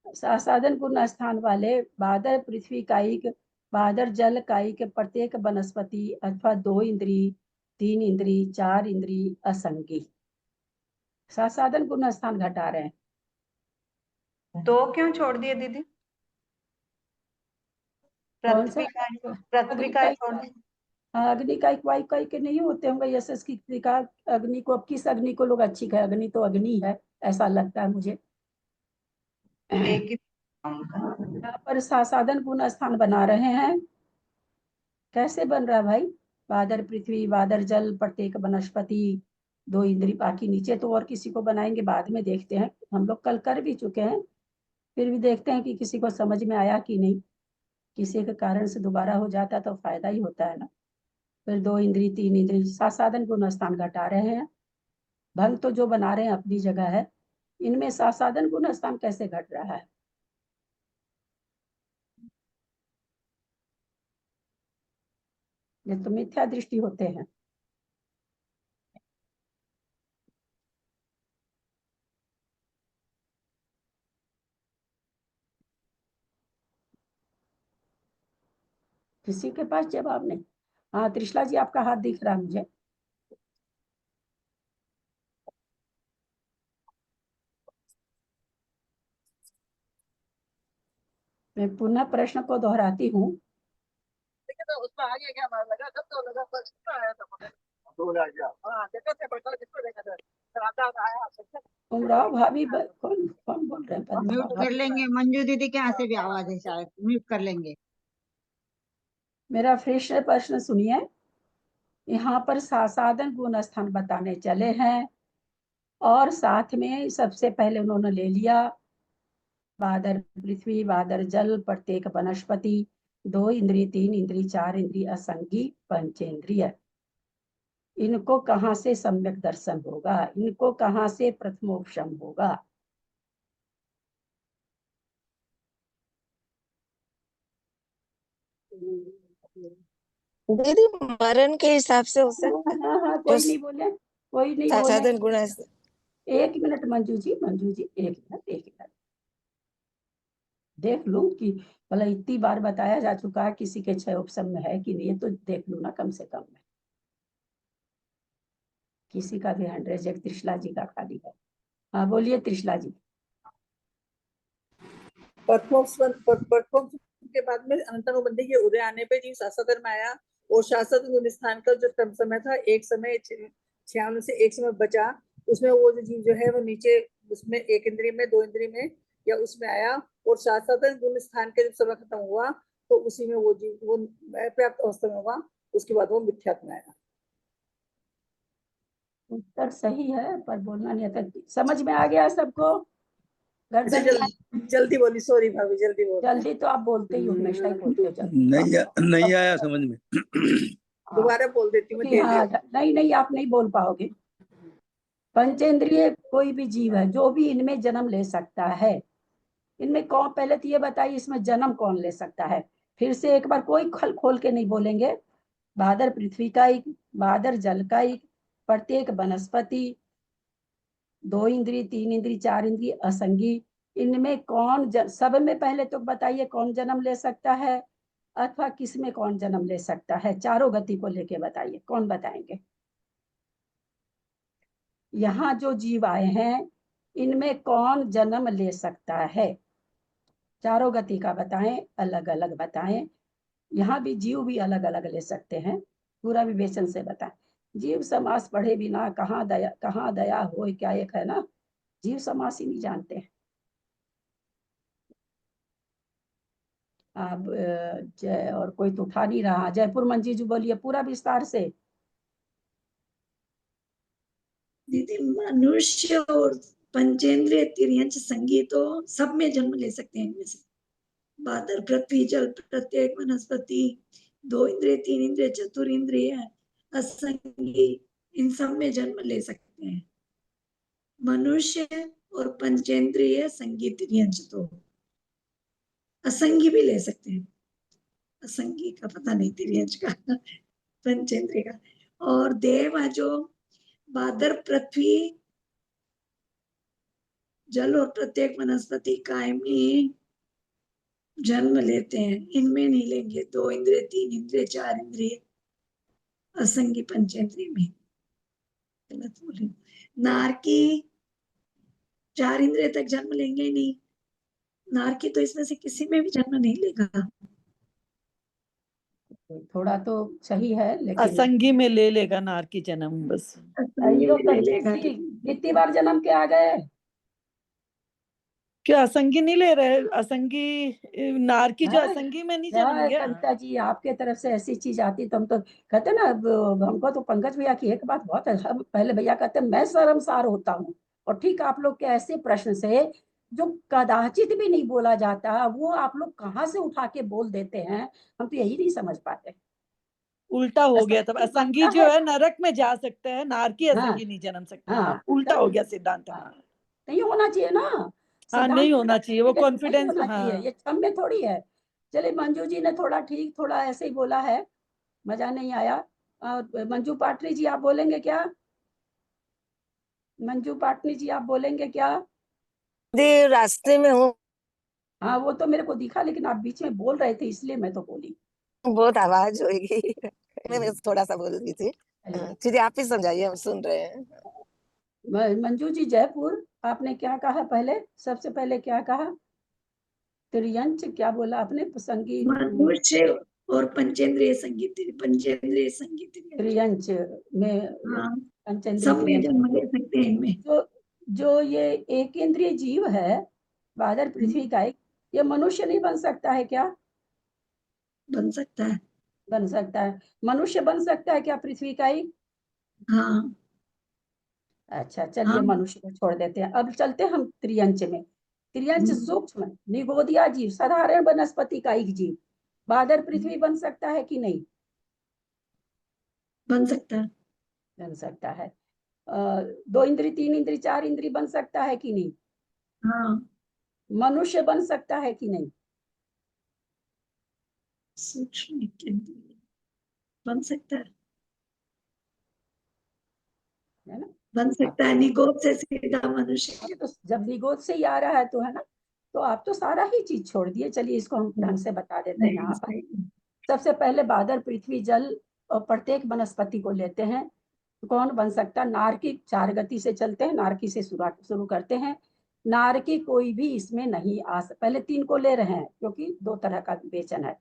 साधन गुण स्थान वाले बादर पृथ्वी कायिक, बादर जल कायिक, प्रत्येक वनस्पति अथवा 2 इंद्री, 3 इंद्री, 4 इंद्री, असंगी। साधन गुण स्थान घटा रहे हैं। 2 क्यों छोड़ दिए दीदी? कौन सा? पृथ्वी का छोड़ दिए। अग्नि का वायु का के नहीं होते होंगे यशस की का। अग्नि को, अब किस अग्नि को लोग अच्छी कहे? अग्नि तो अग्नि है, ऐसा लगता है मुझे। एक ही यहाँ पर साधन गुण स्थान बना रहे हैं। कैसे बन रहा है भाई? बादर पृथ्वी, बादर जल, प्रत्येक वनस्पति, 2 इंद्री, बाकी नीचे तो और किसी को बनाएंगे, बाद में देखते हैं। हम लोग कल कर भी चुके हैं, फिर भी देखते हैं कि किसी को समझ में आया कि नहीं। किसी के कारण से दोबारा हो जाता तो फायदा ही होता है ना। फिर 2 इंद्री, 3 इंद्री, साधन गुण स्थान घटा रहे हैं। भंग तो जो बना रहे हैं अपनी जगह है, इनमें साधन गुण स्थान कैसे घट रहा है? ये तो मिथ्या दृष्टि होते हैं। किसी के पास जवाब नहीं? हाँ त्रिशला जी, आपका हाथ दिख रहा है मुझे। मैं पुनः प्रश्न को दोहराती हूँ। देखिए तो उसमें आगे क्या मार लगा, जब तो लगा फर्स्ट कितना आया था पता नहीं। 2000। हाँ देखो से बताओ किसको देखा था, राधा आया सबसे। उमराव भाभी कौन कौन बोल रहे हैं? म्यूट कर लेंगे, मंजू दीदी के यहाँ से भी आवाज है शायद, म्यूट कर लेंगे। मेरा फिर से प्रश्न सुनिए। यहाँ पर साधन गुण स्थान बताने चले हैं और साथ में सबसे पहले उन्होंने ले लिया बादर पृथ्वी, बादर जल, प्रत्येक वनस्पति, 2 इंद्रिय, 3 इंद्रिय, 4 इंद्रिय, असंगी पंचेंद्रिय। इनको कहाँ से सम्यक दर्शन होगा? इनको कहाँ से प्रथमोपशम होगा? दीदी मरण के हिसाब से हो सकता है। हाँ, कोई नहीं बोले, कोई नहीं बोले। साधन गुण 1 मिनट मंजू जी, 1 मिनट देख लूं कि भला इतनी बार बताया जा चुका है, किसी के 6 उपशम में है कि नहीं, ये तो देख लूं ना कम से कम में। किसी का भी 100, त्रिशला जी का खाली है। हाँ बोलिए त्रिशला जी। प्रथम के बाद में अनंतानुबंधी के उदय आने पे जीव शासक में आया और शासक गुण स्थान का जो समय था, एक समय 96 से एक समय बचा, उसमें वो जो जीव जो है वो नीचे उसमें 1 इंद्रिय में, 2 इंद्रिय में या उसमें आया और शासक गुण स्थान के जब समय खत्म हुआ तो उसी में वो जीव वो पर्याप्त अवस्था में हुआ, उसके बाद वो मिथ्यात्व में आया। उत्तर सही है पर बोलना नहीं आता। समझ में आ गया सबको? गर्दन जल्दी बोली, सॉरी भाभी, जल्दी बोल। जल्दी तो आप बोलते ही हो, हमेशा ही बोलते हो जल्दी। नहीं आया समझ में। दोबारा बोल देती हूँ। हाँ, नहीं आप नहीं बोल पाओगे। पंचेंद्रिय कोई भी जीव है जो भी इनमें जन्म ले सकता है। इनमें कौन, पहले तो ये बताइए इसमें जन्म कौन ले सकता है? फिर से एक बार, कोई खोल के नहीं बोलेंगे। बादर पृथ्वी का एक, बादर जल का एक, प्रत्येक वनस्पति, 2 इंद्रिय, 3 इंद्रिय, 4 इंद्रिय, असंगी। इनमें कौन सब में पहले तो बताइए कौन जन्म ले सकता है अथवा किस में कौन जन्म ले सकता है? चारों गति को लेके बताइए, कौन बताएंगे? यहाँ जो जीव आए हैं इनमें कौन जन्म ले सकता है? चारों गति का बताएं, अलग अलग बताएं। यहाँ भी जीव भी अलग अलग ले सकते हैं, पूरा विवेचन से बताएं। जीव समास पढ़े बिना कहाँ दया हो, क्या एक है ना, जीव समास ही नहीं जानते हैं। अब जय, और कोई तो उठा नहीं रहा। जयपुर मंजी जी बोलिए पूरा विस्तार से। दीदी मनुष्य और पंचेंद्रिय तिर्यंच संगी तो सब में जन्म ले सकते हैं। इनमें से बादर पृथ्वी जल प्रत्येक वनस्पति, 2 इंद्रिय, 3 इंद्रिय, चतुरिंद्रिय, असंगी, इन सब में जन्म ले सकते हैं। मनुष्य और पंचेंद्रिय संगी तिर्यंच तो असंगी भी ले सकते हैं। असंगी का पता नहीं, तिर्यंच का, पंचेंद्रिय का। और देव है जो बादर पृथ्वी जल और प्रत्येक वनस्पति कायमी जन्म लेते हैं, इनमें नहीं लेंगे। 2 इंद्रिय, 3 इंद्रिय, 4 इंद्रिय, असंगी पंचेंद्रिय में। गलत बोली। नारकी 4 इंद्रिय तक जन्म लेंगे ही नहीं। नारकी तो इसमें से किसी में भी जन्म नहीं लेगा। थोड़ा तो सही है लेकिन असंगी में ले लेगा नारकी जन्म बस। असंगी में ले लेगा। कितनी बार जन्म के आ गए? क्या असंगी नहीं ले रहे? असंगी नारकी जो असंगी में नहीं जन्म गया। कविता जी आपके तरफ से ऐसी चीज आती तो हम तो कहते ना, हमको तो पंकज भैया की एक बात बहुत है। हम पहले भैया कहते मैं शर्मसार होता हूँ, और ठीक आप लोग के ऐसे प्रश्न से जो कदाचित भी नहीं बोला जाता वो आप लोग कहाँ से उठा के बोल देते हैं, हम तो यही नहीं समझ पाते। उल्टा हो गया तब। असंगी जो है नरक में जा सकता है, नारकी असंगी नहीं जन्म सकता। हाँ, उल्टा हो गया सिद्धांत। नहीं होना चाहिए ना। हाँ नहीं होना चाहिए वो कॉन्फिडेंस। हाँ, ये छम में थोड़ी है। चलिए मंजू जी ने थोड़ा ठीक, थोड़ा ऐसे ही बोला है, मजा नहीं आया। मंजू पाटनी जी आप बोलेंगे क्या? मंजू पाटनी जी आप बोलेंगे क्या? रास्ते में हूँ। हाँ वो तो मेरे को दिखा, लेकिन आप बीच में बोल रहे थे इसलिए मैं तो बोली। बहुत आवाज होगी, मैं थोड़ा सा बोल रही थी। चलिए आप ही समझाइए, हम सुन रहे हैं। मंजू जी जयपुर, आपने क्या कहा पहले? सबसे पहले क्या कहा? त्रियंच क्या बोला आपने? संगीत मनुष्य और पंचेंद्रिय संगीत, पंचेंद्रिय संगीत, त्रियंच में हाँ, पंचेंद्रिय सब में त्रियंच। जन्म ले सकते हैं इनमें। जो ये एक इंद्रिय जीव है बादर पृथ्वी का एक, ये मनुष्य नहीं बन सकता है क्या? बन सकता है। बन सकता है। मनुष्य बन सकता है क्या पृथ्वी का एक? हाँ अच्छा चलिए हाँ, मनुष्य को छोड़ देते हैं, अब चलते हैं हम त्रियंच में। त्रियंच सूक्ष्म निगोदिया जीव, साधारण वनस्पति का एक जीव बादर पृथ्वी बन सकता है कि नहीं? बन सकता है। बन सकता है। 2 इंद्री 3 इंद्री 4 इंद्री बन सकता है कि नहीं? हाँ, मनुष्य बन सकता है कि नहीं? सूक्ष्म इंद्रिय बन सकता है ना? बन सकता है। निगोद से सीधा मनुष्य। ये तो जब निगोद से ही आ रहा है तो, है ना? तो आप तो सारा ही चीज छोड़ दिए। चलिए इसको हम ढंग से बता देते हैं नहीं, यहाँ पर। सही। सबसे पहले बादर पृथ्वी जल और प्रत्येक वनस्पति को लेते हैं। कौन बन सकता? नारकी 4 गति से चलते हैं, नारकी से शुरू करते हैं। नारकी कोई भी इसमें नहीं आ सकता। पहले 3 को ले रहे हैं क्योंकि 2 तरह का विवेचन है।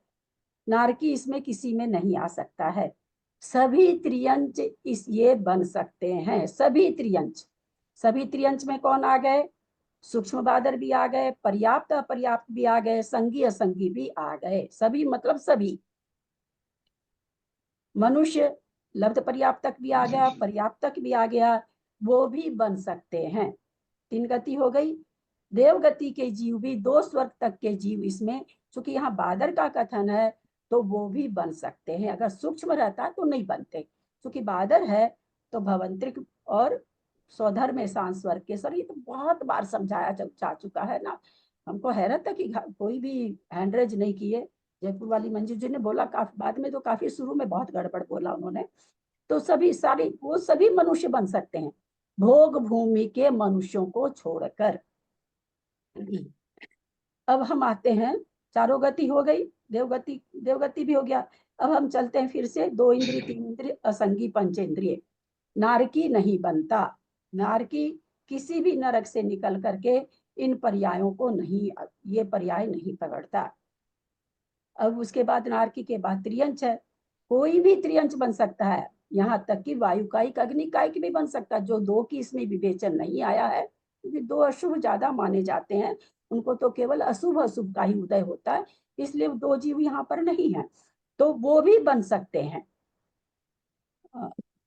नारकी इसमें किसी में नहीं आ सकता है। सभी त्रियंच इस ये बन सकते हैं, सभी त्रियंच। सभी त्रियंच में कौन आ गए? सूक्ष्म बादर भी आ गए, पर्याप्त अपर्याप्त भी आ गए, संगी असंगी भी आ गए। सभी मतलब सभी। मनुष्य लब्ध पर्याप्त तक भी आ गया, पर्याप्त तक भी आ गया, वो भी बन सकते हैं। 3 गति हो गई। देव गति के जीव भी 2 स्वर्ग तक के जीव इसमें, चूंकि यहाँ बादर का कथन है तो वो भी बन सकते हैं। अगर सूक्ष्म रहता तो नहीं बनते, क्योंकि बादर है तो भवंत्रिक और सौधर में सांस्वर के। सर ये तो बहुत बार समझाया जा चुका है ना। हमको हैरत है कि कोई भी हैंडरेज नहीं किए। जयपुर वाली मंजू जी ने बोला काफी बाद में, तो काफी शुरू में बहुत गड़बड़ बोला उन्होंने। तो सभी सारी वो सभी मनुष्य बन सकते हैं, भोग भूमि के मनुष्यों को छोड़कर। अब हम आते हैं, 4 गति हो गई, देवगति भी हो गया। अब हम चलते हैं फिर से 2 इंद्रिय 3 इंद्रिय असंगी पंचेंद्रिय। नारकी नहीं बनता। नारकी किसी भी नरक से निकल करके इन पर्यायों को नहीं, ये पर्याय नहीं पकड़ता। अब उसके बाद नारकी के बाद त्रियंच है। कोई भी त्रियंच बन सकता है, यहाँ तक कि वायुकायिक अग्निकायिक भी बन सकता है। जो 2 की इसमें विवेचन नहीं आया है, क्योंकि 2 अशुभ ज्यादा माने जाते हैं, उनको तो केवल अशुभ अशुभ का ही उदय होता है, इसलिए 2 जीव यहाँ पर नहीं है, तो वो भी बन सकते हैं।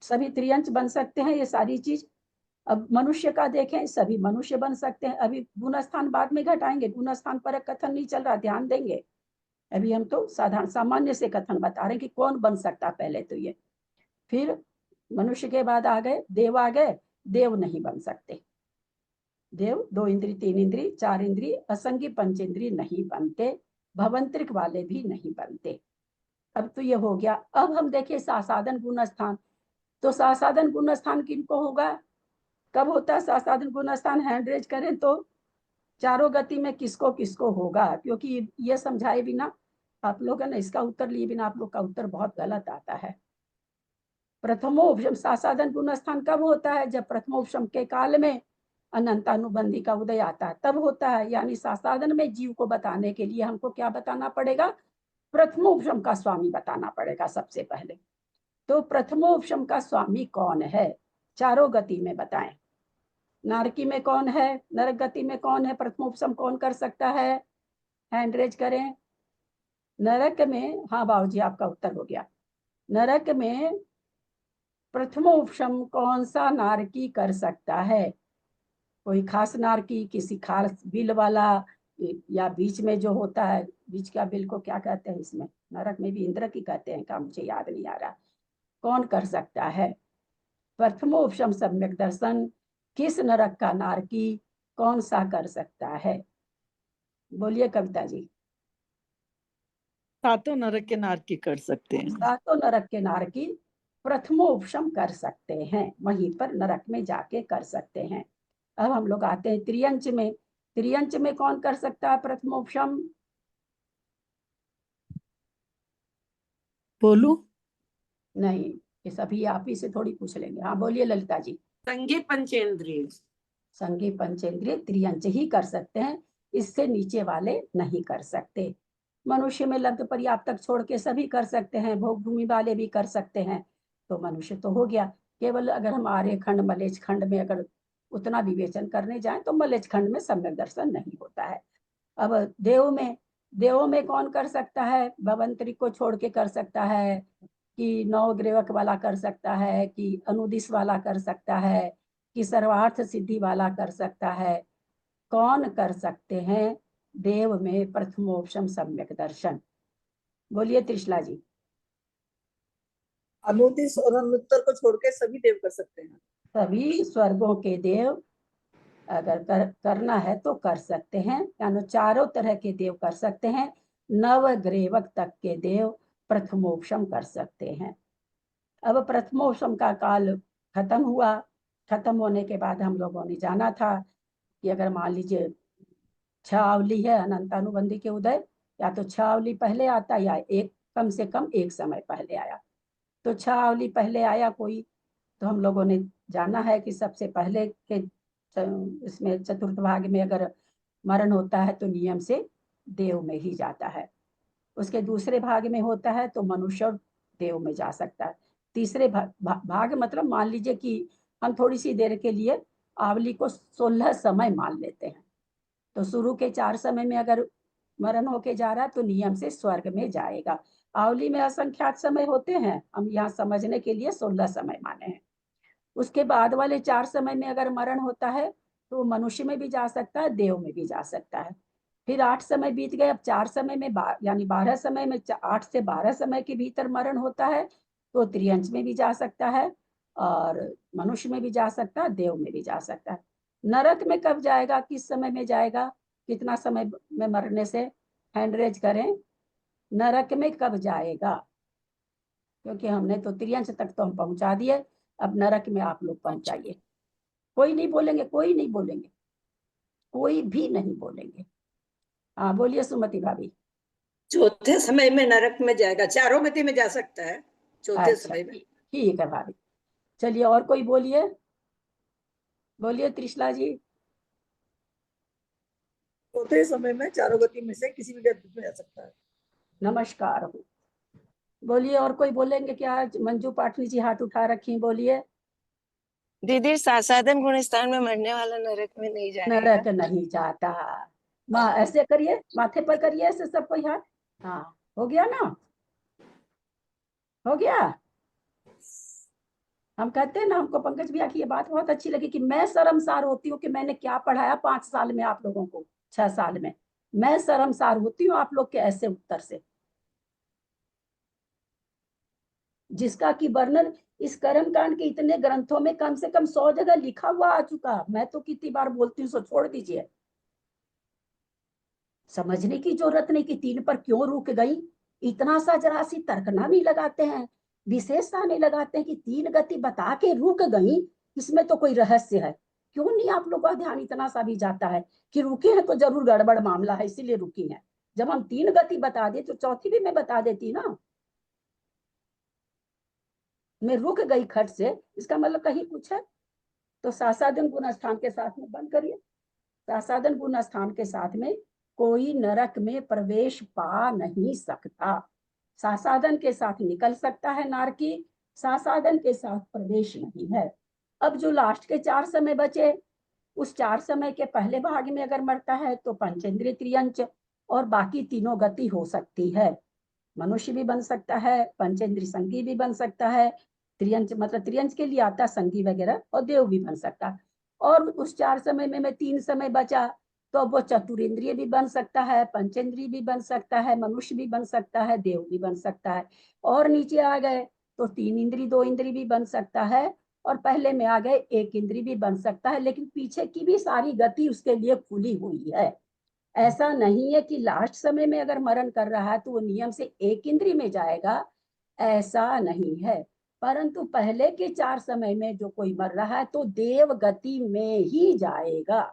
सभी त्रियंच बन सकते हैं ये सारी चीज। अब मनुष्य का देखें, सभी मनुष्य बन सकते हैं। अभी गुण स्थान बाद में घटाएंगे, गुण स्थान पर कथन नहीं चल रहा, ध्यान देंगे। अभी हम तो साधारण सामान्य से कथन बता रहे हैं कि कौन बन सकता पहले तो ये। फिर मनुष्य के बाद आ गए देव, आ गए देव नहीं बन सकते। देव 2 इंद्री 3 इंद्री 4 इंद्री असंगी पंचेंद्री नहीं बनते, भवंत्रिक वाले भी नहीं बनते। अब तो ये हो गया। अब हम देखिए सासाधन गुण स्थान। तो सासाधन गुण स्थान किनको होगा? कब होता है सासाधन गुण स्थान? हैंड रेज करें तो 4 गति में किसको किसको होगा, क्योंकि ये समझाए बिना आप लोग है ना, इसका उत्तर लिए बिना आप लोग का उत्तर बहुत गलत आता है। प्रथमोपशम सासाधन गुण स्थान कब होता है? जब प्रथमोपशम के काल में अनंतानुबंधी का उदय आता है, तब होता है। यानी सासाधन में जीव को बताने के लिए हमको क्या बताना पड़ेगा? प्रथमोपशम का स्वामी बताना पड़ेगा सबसे पहले। तो प्रथमोपशम का स्वामी कौन है? 4 गति में बताएं। नारकी में कौन है? नरक गति में कौन है? प्रथमोपशम कौन कर सकता है? हैंड रेज करें। नरक में, हाँ बाबूजी आपका उत्तर हो गया। नरक में प्रथमोपशम कौन सा नारकी कर सकता है? कोई खास नारकी, किसी खास बिल वाला, या बीच में जो होता है, बीच का बिल को क्या कहते हैं इसमें? नरक में भी इंद्र की कहते हैं का, मुझे याद नहीं आ रहा। कौन कर सकता है? प्रथमोपशम सम्यक दर्शन किस नरक का नारकी कौन सा कर सकता है? बोलिए कविता जी। 7 नरक के नारकी कर सकते हैं। 7 नरक के नारकी प्रथमोपशम कर सकते हैं, वहीं पर नरक में जाके कर सकते हैं। अब हम लोग आते हैं त्रियंच में। त्रियंच में कौन कर सकता है प्रथमोपशम? बोलू? नहीं, ये सभी आप ही से थोड़ी पूछ लेंगे। हाँ बोलिए ललिता जी। संगी पंचेंद्रिय। संगी पंचेंद्रिय त्रियंच ही कर सकते हैं। इससे नीचे वाले नहीं कर सकते। मनुष्य में लब्ध पर्याप्त तक छोड़ के सभी कर सकते हैं, भोग भूमि वाले भी कर सकते हैं, तो मनुष्य तो हो गया। केवल अगर हम आर्य खंड मलेच खंड में अगर उतना विवेचन करने जाएं तो मलेच खंड में सम्यक दर्शन नहीं होता है। अब देवों में कौन कर सकता है? भवंतरी को छोड़ के कर सकता है, कि नवग्रेवक वाला कर सकता है, कि अनुदिश वाला कर सकता है, कि सर्वार्थ सिद्धि वाला कर सकता है। कौन कर सकते हैं? देव में प्रथमोपशम सम्यक दर्शन। बोलिए त्रिशला जी। अनुदिश और अनुत्तर को छोड़ के सभी देव कर सकते हैं। सभी स्वर्गों के देव अगर करना है तो कर सकते हैं, यानी चारों तरह के देव कर सकते हैं। नवग्रेवक तक के देव प्रथमोपशम कर सकते हैं। अब प्रथमोपशम का काल खत्म हुआ। खत्म होने के बाद हम लोगों ने जाना था कि अगर मान लीजिए 6 अवली है अनंतानुबंधी के उदय, या तो 6 अवली पहले आता या एक कम से कम एक समय पहले आया। तो 6 अवली पहले आया कोई, तो हम लोगों ने जाना है कि सबसे पहले के इसमें चतुर्थ भाग में अगर मरण होता है तो नियम से देव में ही जाता है। उसके दूसरे भाग में होता है तो मनुष्य और देव में जा सकता है। तीसरे भाग मतलब मान लीजिए कि हम थोड़ी सी देर के लिए आवली को 16 समय मान लेते हैं, तो शुरू के 4 समय में अगर मरण होके जा रहा है तो नियम से स्वर्ग में जाएगा। आवली में असंख्यात समय होते हैं, हम यहाँ समझने के लिए 16 समय माने हैं। उसके बाद वाले 4 समय में अगर मरण होता है तो मनुष्य में भी जा सकता है, देव में भी जा सकता है। फिर 8 समय बीत गए, अब 4 समय में यानी 12 समय में 8 से 12 समय के भीतर मरण होता है तो त्रियंच में भी जा सकता है और मनुष्य में भी जा सकता है, देव में भी जा सकता है। नरक में कब जाएगा, किस समय में जाएगा, कितना समय में मरने से? हैंड रेज करें। नरक में कब जाएगा? क्योंकि हमने तो त्रियंच तक तो हम पहुंचा दिए, अब नरक में आप लोग पहुंचाइए। कोई नहीं बोलेंगे, कोई नहीं बोलेंगे, कोई भी नहीं बोलेंगे। हाँ बोलिए सुमति भाभी। चौथे समय में नरक में जाएगा, चारों गति में जा सकता है चौथे अच्छा समय में। ठीक है भाभी। चलिए और कोई बोलिए, बोलिए त्रिशला जी। चौथे समय में चारों गति में से किसी भी गति में जा सकता है। नमस्कार हो। बोलिए और कोई बोलेंगे क्या? मंजू पाटनी जी हाथ उठा रखी, बोलिए। दीदी सासादन गुण स्थान में मरने वाला नरक में नहीं जाएगा। नरक नहीं जाता। माँ ऐसे करिए, माथे पर करिए ऐसे सब कोई हाथ। हाँ हो गया ना, हो गया। हम कहते हैं ना, हमको पंकज भैया की ये बात बहुत अच्छी लगी कि मैं शर्मसार होती हूँ कि मैंने क्या पढ़ाया 5 साल में आप लोगों को, 6 साल में। मैं शर्मसार होती हूँ आप लोग के ऐसे उत्तर से, जिसका कि वर्णन इस कर्म कांड के इतने ग्रंथों में कम से कम 100 जगह लिखा हुआ आ चुका। मैं तो कितनी बार बोलती हूँ, सो छोड़ दीजिए। समझने की जरूरत नहीं कि 3 पर क्यों रुक गई। इतना सा जरा सी तर्कना नहीं लगाते हैं, विशेषता नहीं लगाते हैं कि 3 गति बता के रुक गई, इसमें तो कोई रहस्य है। क्यों नहीं आप लोग का ध्यान इतना सा भी जाता है कि रुके हैं तो जरूर गड़बड़ मामला है इसीलिए रुकी है। जब हम 3 गति बता दे तो चौथी भी मैं बता देती ना। मैं रुक गई खट से, इसका मतलब कहीं कुछ है। तो सासादन गुण स्थान के साथ में बंद करिए। सासादन गुण स्थान के साथ में कोई नरक में प्रवेश पा नहीं सकता। सासादन के साथ निकल सकता है नारकी, सासादन के साथ प्रवेश नहीं है। अब जो लास्ट के 4 समय बचे, उस 4 समय के पहले भाग में अगर मरता है तो पंचेंद्रिय त्रियंच और बाकी तीनों गति हो सकती है। मनुष्य भी बन सकता है, पंचेंद्रिय संगी भी बन सकता है, त्रियंच मतलब त्रियंच के लिए आता संगी वगैरह, और देव भी बन सकता है। और उस 4 समय में 3 समय बचा तो वो चतुरेंद्रिय भी बन सकता है, पंचेंद्रिय भी बन सकता है, मनुष्य भी बन सकता है, देव भी बन सकता है। और नीचे आ गए तो 3 इंद्रिय 2 इंद्रिय भी बन सकता है, और पहले में आ गए 1 इंद्रिय भी बन सकता है। लेकिन पीछे की भी सारी गति उसके लिए खुली हुई है। ऐसा नहीं है कि लास्ट समय में अगर मरण कर रहा है तो वो नियम से 1 इंद्रिय में जाएगा, ऐसा नहीं है। परंतु पहले के 4 समय में जो कोई मर रहा है तो देव गति में ही जाएगा।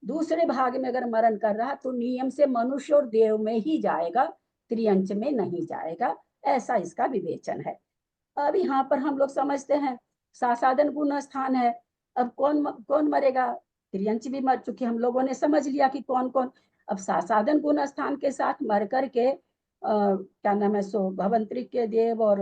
दूसरे भाग में अगर मरण कर रहा है तो नियम से मनुष्य और देव में ही जाएगा, त्रियंच में नहीं जाएगा। ऐसा इसका विवेचन है। अब यहाँ पर हम लोग समझते हैं सासादन गुण स्थान है। अब कौन मरेगा? तिर्यंच भी मर चुके, हम लोगों ने समझ लिया कि कौन कौन। अब सासादन गुण स्थान के साथ मर करके क्या नाम है सो भवंतरिक के देव और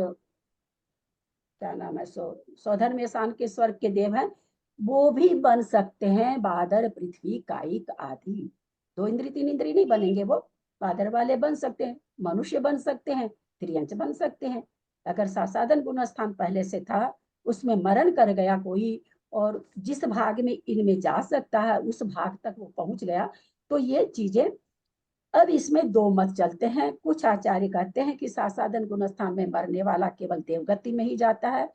क्या नाम है सो सौधर्मेशान के स्वर्ग के देव हैं, वो भी बन सकते हैं बादर पृथ्वी कायिक आदि। 2 इंद्री 3 इंद्री नहीं बनेंगे, वो बादर वाले बन सकते हैं, मनुष्य बन सकते हैं, तिर्यंच बन सकते हैं। अगर सासादन गुण स्थान पहले से था, उसमें मरण कर गया कोई और जिस भाग में इनमें जा सकता है उस भाग तक वो पहुंच गया, तो ये चीजें अब इसमें 2 मत चलते हैं। कुछ आचार्य कहते हैं कि सासादन गुण स्थान में मरने वाला केवल देवगति में ही जाता है,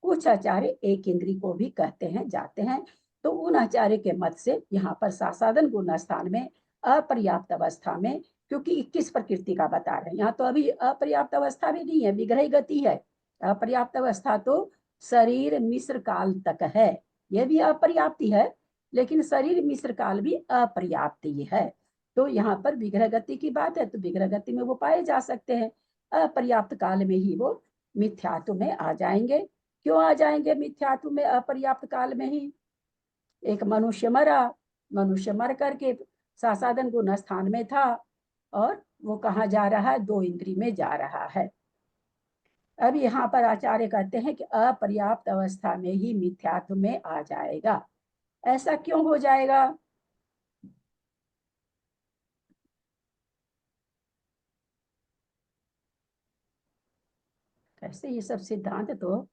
कुछ आचार्य एक इंद्री को भी कहते हैं जाते हैं। तो उन आचार्य के मत से यहाँ पर सासादन गुण स्थान में अपर्याप्त अवस्था में, क्योंकि 21 प्रकृति का बता रहे हैं यहाँ, तो अभी अपर्याप्त अवस्था भी नहीं है, विग्रह गति है। अपर्याप्त अवस्था तो शरीर मिश्र काल तक है, यह भी अपर्याप्ति है, लेकिन शरीर मिश्र काल भी अपर्याप्ति है। तो यहाँ पर विग्रह गति की बात है, तो विग्रह गति में वो पाए जा सकते हैं। अपर्याप्त काल में ही वो मिथ्यात्व में आ जाएंगे। क्यों आ जाएंगे मिथ्यात्व में अपर्याप्त काल में ही? एक मनुष्य मरा, मनुष्य मर करके सासादन गुण स्थान में था और वो कहाँ जा रहा है? 2 इंद्री में जा रहा है। अब यहाँ पर आचार्य कहते हैं कि अपर्याप्त अवस्था में ही मिथ्यात्व में आ जाएगा। ऐसा क्यों हो जाएगा? कैसे? ये सब सिद्धांत तो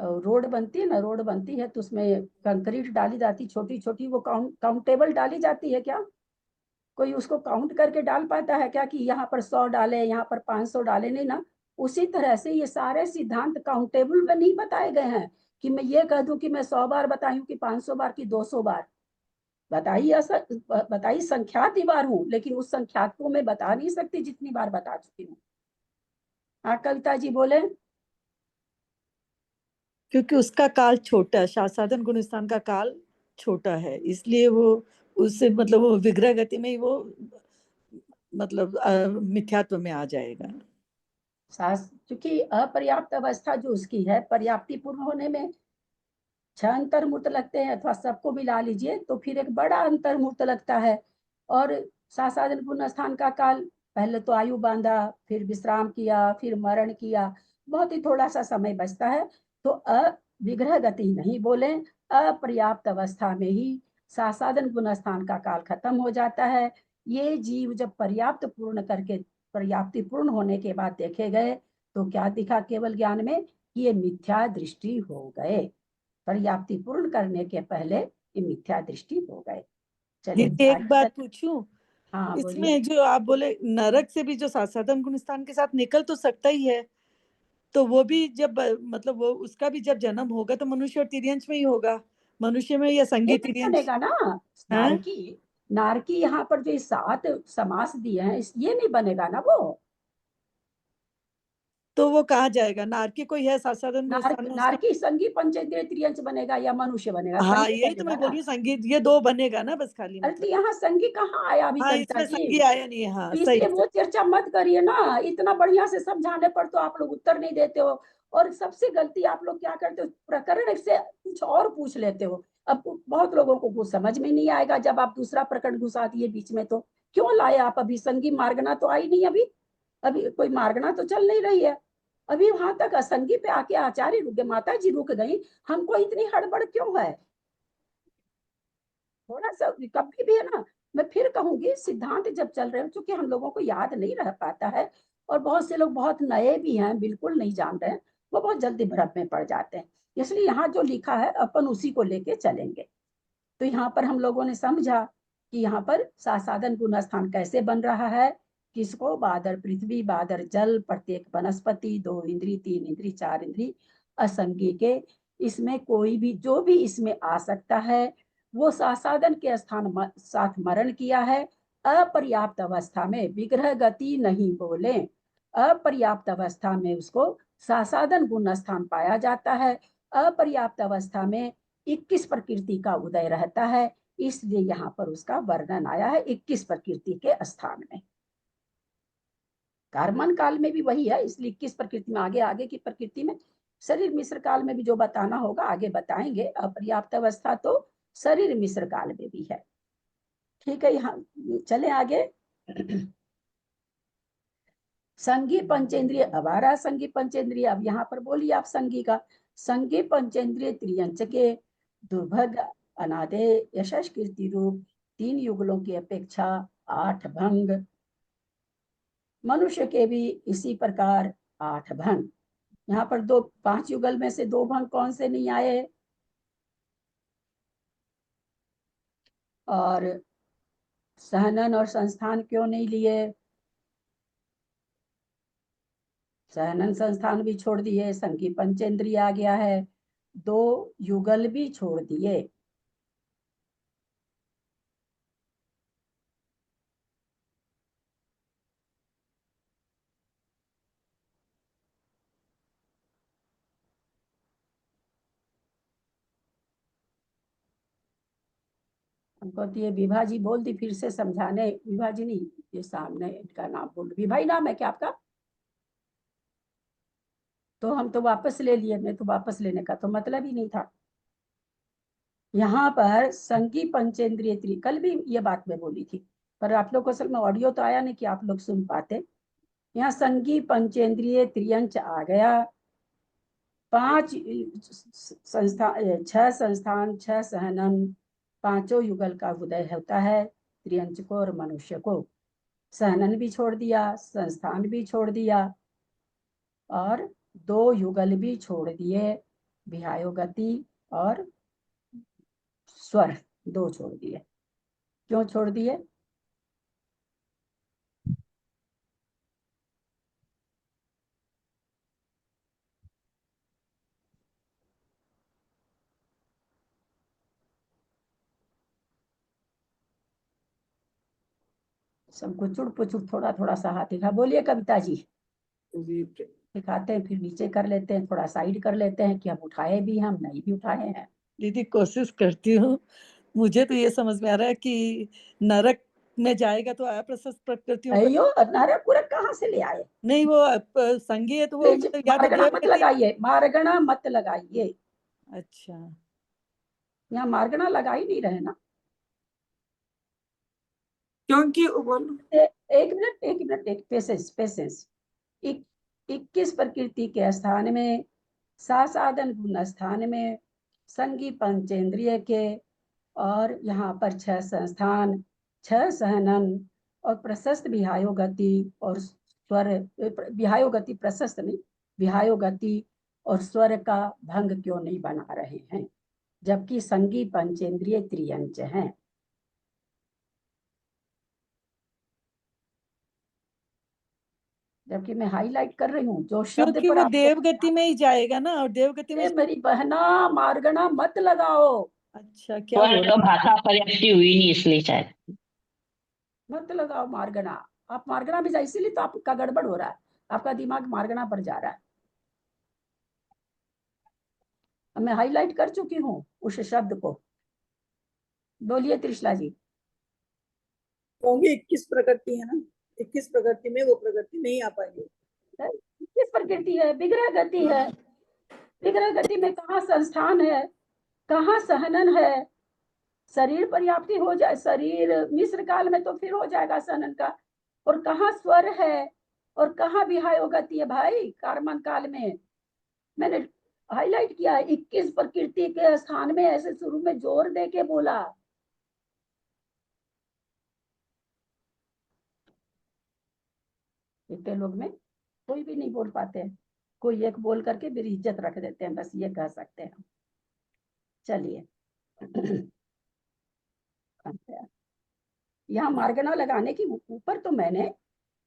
रोड बनती है ना, रोड बनती है तो उसमें कंक्रीट डाली जाती छोटी छोटी, वो काउंटेबल डाली जाती है क्या? कोई उसको काउंट करके डाल पाता है क्या कि यहाँ पर 100 डाले, यहाँ पर 500 डाले? नहीं ना। उसी तरह से ये सारे सिद्धांत काउंटेबल में नहीं बताए गए हैं कि मैं ये कह दूं कि मैं 100 बार बताई हूँ कि 500 बार की 200 बार बताई संख्यात बार हूँ, लेकिन उस संख्यात को मैं बता नहीं सकती जितनी बार बता चुकी हूँ। हाँ कविता जी बोले। क्योंकि उसका काल छोटा, सासादन गुण स्थान का काल छोटा है, इसलिए वो उससे मतलब वो विग्रह गति में ही वो मतलब मिथ्यात्व में आ जाएगा। क्योंकि अपर्याप्त अवस्था जो उसकी है, पर्याप्ति पूर्ण होने में 6 अंतर्मूर्त लगते हैं, अथवा सबको मिला लीजिए तो फिर एक बड़ा अंतर्मूर्त लगता है। और सासादन गुण स्थान का काल, पहले तो आयु बांधा, फिर विश्राम किया, फिर मरण किया, बहुत ही थोड़ा सा समय बचता है। तो विग्रह गति नहीं बोले, अपर्याप्त अवस्था में ही सासादन गुण स्थान का काल खत्म हो जाता है। ये जीव जब पर्याप्त पूर्ण करके, पर्याप्ति पूर्ण होने के बाद देखे गए तो क्या दिखा केवल ज्ञान में? ये मिथ्या दृष्टि हो गए। पर्याप्ति पूर्ण करने के पहले ये मिथ्या दृष्टि हो गए। चलिए एक बात पूछूं? हाँ इसमें जो आप बोले नरक से भी जो सासादन गुण स्थान के साथ निकल तो सकता ही है, तो वो भी जब मतलब वो उसका भी जब जन्म होगा तो मनुष्य और तिर्यंच में ही होगा, मनुष्य में या संगी तिर्यंच बनेगा ना। नारकी, नारकी यहाँ पर जो 7 समास दिए हैं ये नहीं बनेगा ना वो। तो वो कहाँ जाएगा? नारकी कोई है सासादन गुण स्थान में? नारकी संगी पंचेंद्रिय त्रियंच बनेगा या मनुष्य बनेगा? हाँ यही तो मैं बोल रही हूँ, संगीत ये 2 बनेगा ना बस खाली। अरे तो यहाँ संगी कहाँ आया अभी? हाँ कविता इसमें जी संगी आया नहीं है। हाँ इसलिए वो चर्चा मत करिए ना, इतना बढ़िया से समझाने पर तो आप लोग उत्तर नहीं देते हो। और सबसे गलती आप लोग क्या करते हो, प्रकरण से कुछ और पूछ लेते हो। अब बहुत लोगों को कुछ समझ में नहीं आएगा जब आप दूसरा प्रकरण घुसा दिए बीच में, तो क्यों लाए आप? अभी संगी मार्गना तो आई नहीं, अभी कोई मार्गना तो चल नहीं रही है। अभी वहां तक असंगी पे आके आचार्य रुक गए, माता जी रुक गई, हमको इतनी हड़बड़ क्यों है? थोड़ा सा कभी भी है ना, मैं फिर कहूंगी सिद्धांत जब चल रहे हो, क्योंकि हम लोगों को याद नहीं रह पाता है और बहुत से लोग बहुत नए भी हैं, बिल्कुल नहीं जान रहे हैं, वो बहुत जल्दी भ्रम में पड़ जाते हैं। इसलिए यहाँ जो लिखा है अपन उसी को लेके चलेंगे। तो यहाँ पर हम लोगों ने समझा कि यहाँ पर सासादन गुण स्थान कैसे बन रहा है, किसको? बादर पृथ्वी, बादर जल, प्रत्येक वनस्पति, 2 इंद्री, 3 इंद्री, 4 इंद्री, असंगी के। इसमें कोई भी जो भी इसमें आ सकता है वो सासादन के स्थान साथ मरण किया है। अपर्याप्त अवस्था में, विग्रह गति नहीं बोले, अपर्याप्त अवस्था में उसको सासादन गुण स्थान पाया जाता है। अपर्याप्त अवस्था में 21 प्रकृति का उदय रहता है, इसलिए यहाँ पर उसका वर्णन आया है 21 प्रकृति के स्थान में। कार्मन काल में भी वही है, इसलिए 21 प्रकृति में आगे आगे की प्रकृति में शरीर मिश्र काल में भी जो बताना होगा आगे बताएंगे। अपर्याप्त अवस्था तो शरीर मिश्र काल में भी है। ठीक है, यहाँ चले आगे। संगी पंचेंद्रिय, अब आ रहा संगी पंचेंद्रिय। अब यहाँ पर बोलिए आप संगी का। संगी पंचेंद्रिय त्रियंच के दुर्भग अनादे यशस कीर्ति रूप 3 युगलों की अपेक्षा 8 भंग, मनुष्य के भी इसी प्रकार 8 भंग। यहाँ पर 5 युगल में से 2 भंग कौन से नहीं आए? और सहनन और संस्थान क्यों नहीं लिए? सहनन संस्थान भी छोड़ दिए, संगी पंचेंद्रिय आ गया है, 2 युगल भी छोड़ दिए। हमको तो ये विभा जी बोल दी फिर से समझाने। विभा जी नहीं, ये सामने इनका नाम बोल, विभा ही नाम है क्या आपका? तो हम तो वापस ले लिए, मैं तो वापस लेने का तो मतलब ही नहीं था। यहाँ पर संगी पंचेंद्रिय त्रि, कल भी ये बात मैं बोली थी, पर आप लोग को असल में ऑडियो तो आया नहीं कि आप लोग सुन पाते। यहाँ संगी पंचेंद्रिय त्रियंच आ गया, 5 संस्थान, 6 संस्थान, 6 सहनन, 5 युगल का उदय होता है त्रियंच को और मनुष्य को। सहनन भी छोड़ दिया, संस्थान भी छोड़ दिया और 2 युगल भी छोड़ दिए, विहायोगति और स्वर 2 छोड़ दिए। क्यों छोड़ दिए? सबको चुड़ पुचुड़ थोड़ा थोड़ा सा हाथ दिखा, बोलिए कविता जी। दिखाते हैं फिर नीचे कर लेते हैं, थोड़ा साइड कर लेते हैं कि हम उठाए भी, हम नहीं भी उठाए हैं। दीदी कोशिश करती हूँ। मुझे तो ये समझ में आ रहा है कि नरक में जाएगा तो अप्रशस्त प्रकृतियों का, अयो नरक पुरक कहाँ से ले आए? नहीं वो संगी है तो वो या तो मारगना मत देवगति। लगाइए, मारगना मत लगाइए। अच्छा, यहाँ मारगना लगा ही नहीं रहे ना। क्योंकि वो बोलो। एक मिनट, एक पेशेंस पेशेंस। 21 प्रकृति के स्थान में, साधन गुण स्थान में, संगी पंचेंद्रिय के, और यहाँ पर 6 संस्थान, 6 सहनन और प्रशस्त विहायो गति और स्वर, विहायो गति प्रशस्त नहीं, विहायो गति और स्वर का भंग क्यों नहीं बना रहे हैं, जबकि संगी पंचेंद्रिय त्रियंच हैं। जबकि मैं हाईलाइट कर रही हूँ जो शब्द क्योंकि पर वो आप देवगति में ही जाएगा ना, और देवगति में मेरी बहना मारगना मत लगाओ, अच्छा क्या हो रहा है? भाषा पर्याप्त हुई नहीं इसलिए शायद मत लगाओ मारगना। आप मारगना भी जाए, इसीलिए तो आपका गड़बड़ हो रहा है, आपका दिमाग मारगना पर जा रहा है। मैं हाईलाइट कर चुकी हूँ उस शब्द को। बोलिए त्रिशला जी। होंगे 21 प्रकृति है ना, 21 प्रकृति में वो प्रकृति नहीं आ पाएंगे। किस प्रकृति है? विग्रह गति है। विग्रह गति में कहाँ संस्थान है, कहाँ सहनन है? शरीर पर्याप्ति हो जाए, शरीर मिश्र काल में तो फिर हो जाएगा सहनन का, और कहाँ स्वर है और कहाँ विहायो गति है भाई कार्मन काल में। मैंने हाईलाइट किया है 21 प्रकृति के स्थान में, ऐसे शुरू में जोर दे के बोला। इतने लोग में कोई भी नहीं बोल पाते हैं, कोई एक बोल करके मेरी इज्जत रख देते हैं, बस ये कह सकते हैं। चलिए यहाँ मार्गना लगाने की ऊपर तो मैंने,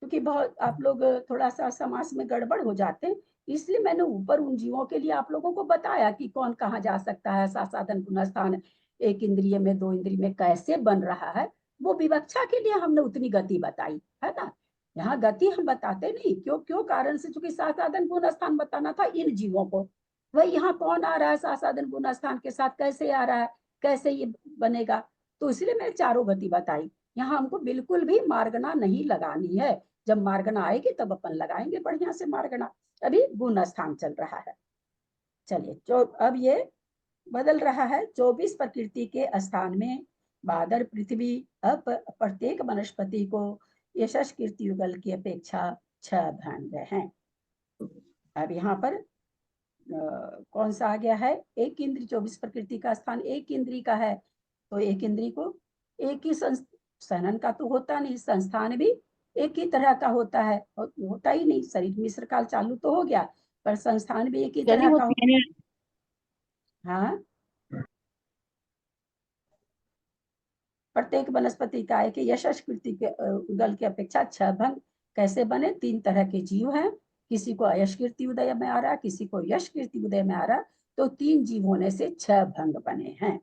क्योंकि बहुत आप लोग थोड़ा सा समाज में गड़बड़ हो जाते हैं, इसलिए मैंने ऊपर उन जीवों के लिए आप लोगों को बताया कि कौन कहाँ जा सकता है, साधन गुणस्थान 1 इंद्रिय में 2 इंद्रिय में कैसे बन रहा है, वो विवक्षा के लिए हमने उतनी गति बताई है ना। यहाँ गति हम बताते नहीं, क्यों कारण से, चूंकि साधन गुणस्थान बताना था इन जीवों को, वही यहाँ कौन आ रहा है साधन गुणस्थान के साथ, कैसे आ रहा है, कैसे ये बनेगा, तो इसलिए मैंने चारों गति बताई। यहाँ हमको बिल्कुल भी मार्गना नहीं लगानी है, जब मार्गना आएगी तब अपन लगाएंगे बढ़िया से मार्गना, अभी गुण स्थान चल रहा है। चलिए जो अब ये बदल रहा है। 24 प्रकृति के स्थान में बादर पृथ्वी अब प्रत्येक वनस्पति को यशस कीर्ति युगल की अपेक्षा 6 भंग हैं। अब यहाँ पर कौन सा आ गया है? एक इंद्री 24 प्रकृति का स्थान एक इंद्री का है, तो एक इंद्री को एक ही सहनन का तो होता नहीं, संस्थान भी एक ही तरह का होता है, होता ही नहीं। शरीर मिश्र काल चालू तो हो गया, पर संस्थान भी एक ही तरह का होता है। हाँ, प्रत्येक वनस्पति काय के यशस कीर्ति के उदल की अपेक्षा 6 भंग कैसे बने? 3 तरह के जीव हैं, किसी को अयश कीर्ति उदय में आ रहा, किसी को यश कीर्ति उदय में आ रहा, तो 3 जीव होने से 6 भंग बने हैं।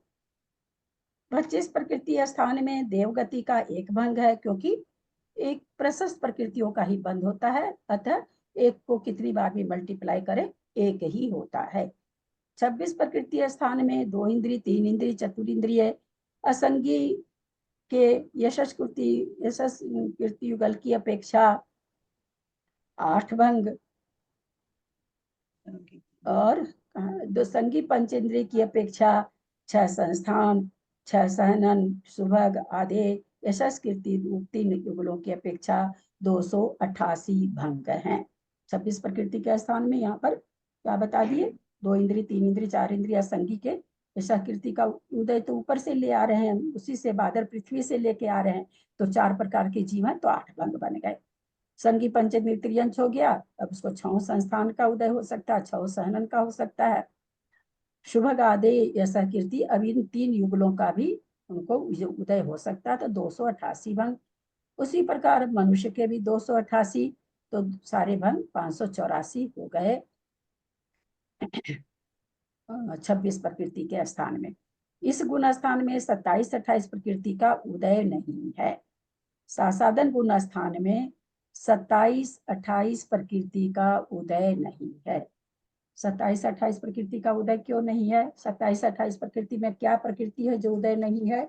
25 प्रकृति स्थान में देवगति का 1 भंग है, क्योंकि एक प्रशस्त प्रकृतियों का ही बंध होता है, अतः एक को कितनी बार भी मल्टीप्लाई करे एक ही होता है। 26 प्रकृति स्थान में 2 इंद्री 3 इंद्री चतुरिंद्रिय असंगी के यशस कीर्ति युगल की अपेक्षा 8 भंग, और दो संगी पंचेंद्रिय की अपेक्षा 6 संस्थान 6 सहनन सुभग आदि यशस कीर्ति 3 युगलों की अपेक्षा 288 भंग हैं। 26 प्रकृति के स्थान में यहाँ पर क्या बता दिए? 2 इंद्री 3 इंद्री 4 इंद्रिय संगी के यशस कीर्ति का उदय तो ऊपर से ले आ रहे हैं, उसी से बादर पृथ्वी से लेके आ रहे हैं, तो 4 प्रकार के जीव हैं, तो 8 भंग बन गए। संगी पंचेंद्रिय त्रियंश हो गया, अब उसको 6 संस्थान का उदय हो सकता है, 6 सहनन का हो सकता है। शुभग आदि यशस कीर्ति अब इन 3 युगलों का भी उनको उदय हो सकता है, तो 288 भंग। उसी प्रकार मनुष्य के भी 288, तो सारे भंग 584 हो गए 26 प्रकृति के स्थान में। इस गुण स्थान में 27-28 प्रकृति का उदय नहीं है। सासादन गुण स्थान में 27-28 प्रकृति का उदय नहीं है। 27-28 प्रकृति का उदय क्यों नहीं है? 27-28 प्रकृति में क्या प्रकृति है जो उदय नहीं है?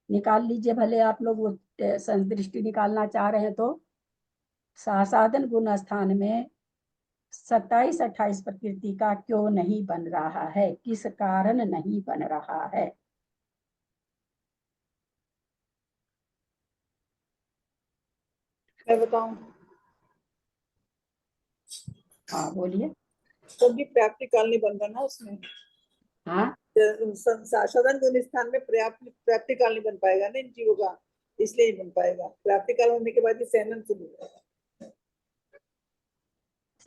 निकाल लीजिए, भले आप लोग वो संदृष्टि निकालना चाह रहे हैं तो। सासादन गुण स्थान में 27-28 प्रकृति का क्यों नहीं बन रहा है? किस कारण नहीं बन रहा है? मैं बताऊं? हाँ बोलिए। तो भी प्राप्ति काल नहीं बन रहा ना उसमें। हाँ, साधन गुण स्थान में प्राप्ति काल नहीं बन पाएगा ना इन जीवों का, इसलिए नहीं बन पाएगा। प्राप्ति काल होने के बाद ही सहनन शुरू होगा।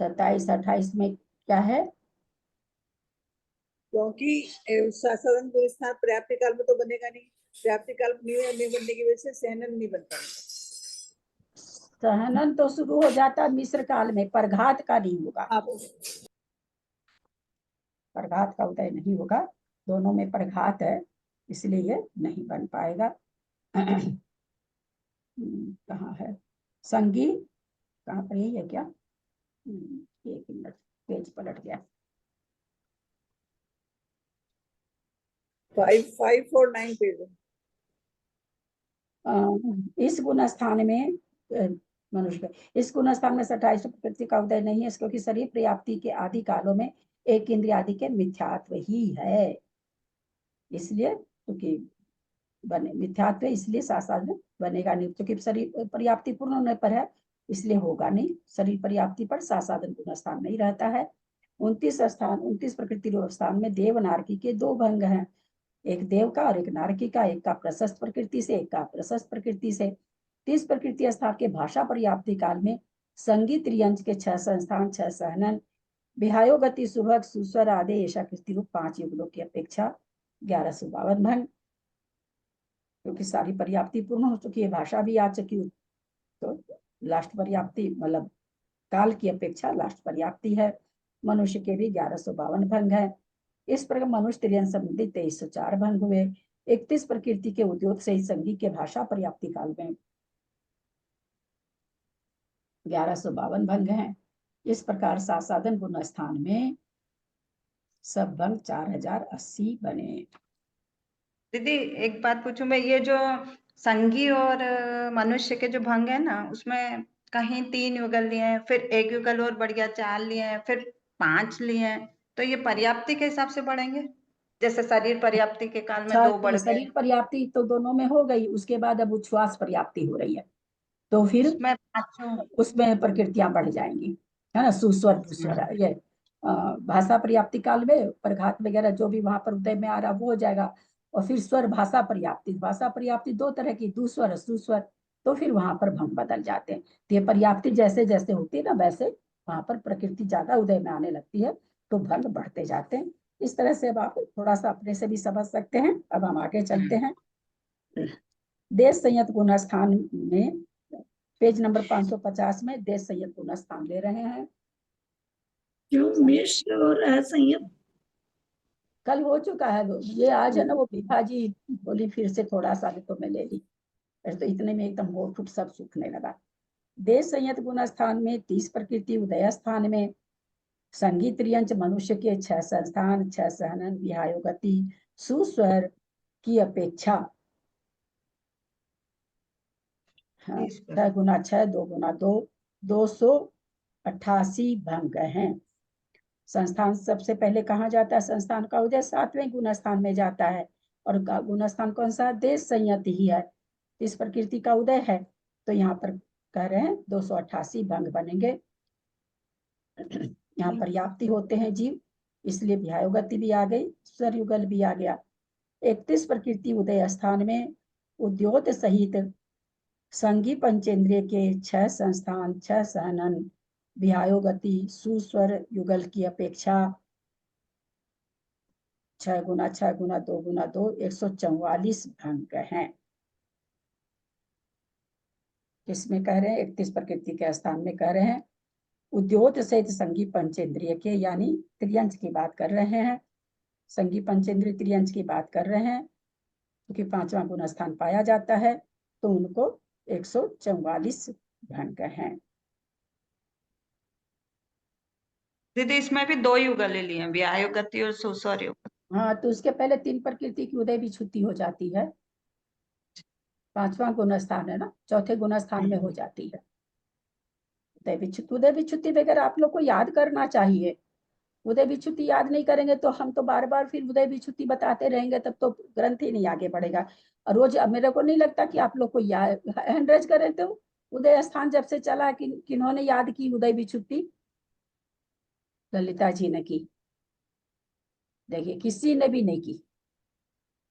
27-28 में क्या है? क्योंकि साधन गुण स्थान प्राप्ति काल में तो बनेगा नहीं, प्राप्ति काल नहीं बनने की वजह से सहनन नहीं बन पाएगा। सहनन तो शुरू हो जाता है मिश्र काल में, परघात का नहीं होगा। परघात का उदय नहीं होगा, दोनों में परघात है, इसलिए ये नहीं बन पाएगा। कहाँ है संगी? कहाँ पर है क्या? एक मिनट, पेज पलट गया। 549 पेज। इस गुण स्थान में मनुष्य, इस गुण स्थान में 27 प्रकृति का उदय नहीं है, क्योंकि शरीर पर्याप्ति के आदि कालों में एक इंद्रिय आदि के मिथ्यात्व ही है, इसलिए क्योंकि बने मिथ्यात्व, इसलिए सासादन बनेगा नहीं, क्योंकि शरीर पर्याप्ति पूर्ण होने पर है, इसलिए होगा नहीं। शरीर पर्याप्ति पर सासादन गुण स्थान नहीं रहता है। 29 प्रकृति स्थान में देव नारकी के 2 भंग हैं, एक देव का और एक नारकी का, एक का प्रशस्त प्रकृति से, एक का प्रशस्त प्रकृति से। 30 प्रकृति स्थान के भाषा पर्याप्ति काल में संगीत त्रियंश के 6 संस्थान 6 सहनन विहायो गति सुभग सुस्वर आदि ऐसा कृति रूप 5 युगलों की अपेक्षा 1152 भंग, क्योंकि सारी पर्याप्ति पूर्ण हो चुकी है, भाषा भी आ चुकी, तो लास्ट पर्याप्ति मतलब काल की अपेक्षा लास्ट पर्याप्ति है। मनुष्य के भी 1152 भंग है। इस प्रकार मनुष्य त्रियंश संबंधी 2304 भंग हुए। 31 प्रकृति के उद्योग से संगी के भाषा पर्याप्ति काल में 1152 भंग हैं। इस प्रकार सासादन गुण स्थान में सब भंग 4080 बने। दीदी एक बात पूछूं मैं, ये जो संगी और मनुष्य के जो भंग है ना, उसमें कहीं 3 युगल लिए हैं, फिर 1 युगल और बढ़ गया 4 लिए हैं, फिर 5 लिए हैं, तो ये पर्याप्ति के हिसाब से बढ़ेंगे? जैसे शरीर पर्याप्ति के काल में अच्छा, 2 बढ़ गए, शरीर पर्याप्ति तो दोनों में हो गई, उसके बाद अब उच्छ्वास पर्याप्ति हो रही है, तो फिर उसमें पांचों उसमें प्रकृतियां बढ़ जाएंगी, है ना। सुस्वर दुस्वर ये भाषा पर्याप्ति काल में प्रघात वगैरह जो भी वहां पर उदय में आ रहा वो हो जाएगा। और फिर स्वर भाषा पर्याप्ति 2 तरह की, दुस्वर सुस्वर, तो फिर वहां पर भंग बदल जाते हैं। तो ये पर्याप्ति जैसे जैसे होती है ना, वैसे वहां पर प्रकृति ज्यादा उदय में आने लगती है, तो भंग बढ़ते जाते हैं। इस तरह से अब आप थोड़ा सा अपने से भी समझ सकते हैं। अब हम आगे चलते हैं। देश संयत गुण स्थान में पेज नंबर 550 में देश संयत गुण स्थान ले रहे हैं। जो मिश्र और असंयत कल हो चुका है ये, आज है ना वो विभा जी बोली फिर से थोड़ा सा, तो मैं ले ली, तो इतने में एकदम होठ फुट सब सूखने लगा। देश संयत गुण स्थान में 30 प्रकृति उदय स्थान में संगीत त्रियंच मनुष्य के 6 संस्थान 6 सहनन विहायो गति सुस्वर की अपेक्षा 6 गुना 6 2 गुना 2 288 भंग हैं। संस्थान सबसे पहले कहाँ जाता है? संस्थान का उदय 7वें गुण स्थान में जाता है, और गुण स्थान कौन सा? देश संयत ही है, इस प्रकृति का उदय है। तो यहाँ पर कह रहे हैं 288 भंग बनेंगे। यहाँ पर्याप्ति होते हैं जीव, इसलिए विहायोगति भी आ गई, स्वर युगल भी आ गया। 31 प्रकृति उदय स्थान में उद्योत सहित संगी पंचेंद्रिय के 6 संस्थान 6 सहनन विहायोगति सुस्वर युगल की अपेक्षा 6 गुना 6 गुना 2 गुना 2 144 भंग हैं। किसमें कह रहे हैं? 31 प्रकृति के स्थान में कह रहे हैं उद्योत सहित संगी पंचेंद्रिय के, यानी त्रियंच की बात कर रहे हैं। संगी पंचेंद्रिय त्रियंच की बात कर रहे हैं, क्योंकि 5वां गुण स्थान पाया जाता है, तो उनको 144 भंग हैं। दीदी इसमें भी 2 युगल ले लिए, विहायोगति और सुस्वर युगल। हाँ, तो उसके पहले 3 प्रकृति की उदय भी छुट्टी हो जाती है, 5वां गुण स्थान है ना, 4थे गुण स्थान में हो जाती है उदय विच्छुत्ति वगैरह आप लोग को याद करना चाहिए। उदय विच्छुत्ति याद नहीं करेंगे तो हम तो बार बार फिर उदय विच्छुत्ति बताते रहेंगे, तब तो ग्रंथ ही नहीं आगे बढ़ेगा। और रोज मेरे को नहीं लगता कि आप लोग को हैंड रेज करें तो उदय स्थान जब से चला किन्होंने याद की उदय विच्छुत्ति? ललिता जी ने की, देखिए किसी ने भी नहीं की।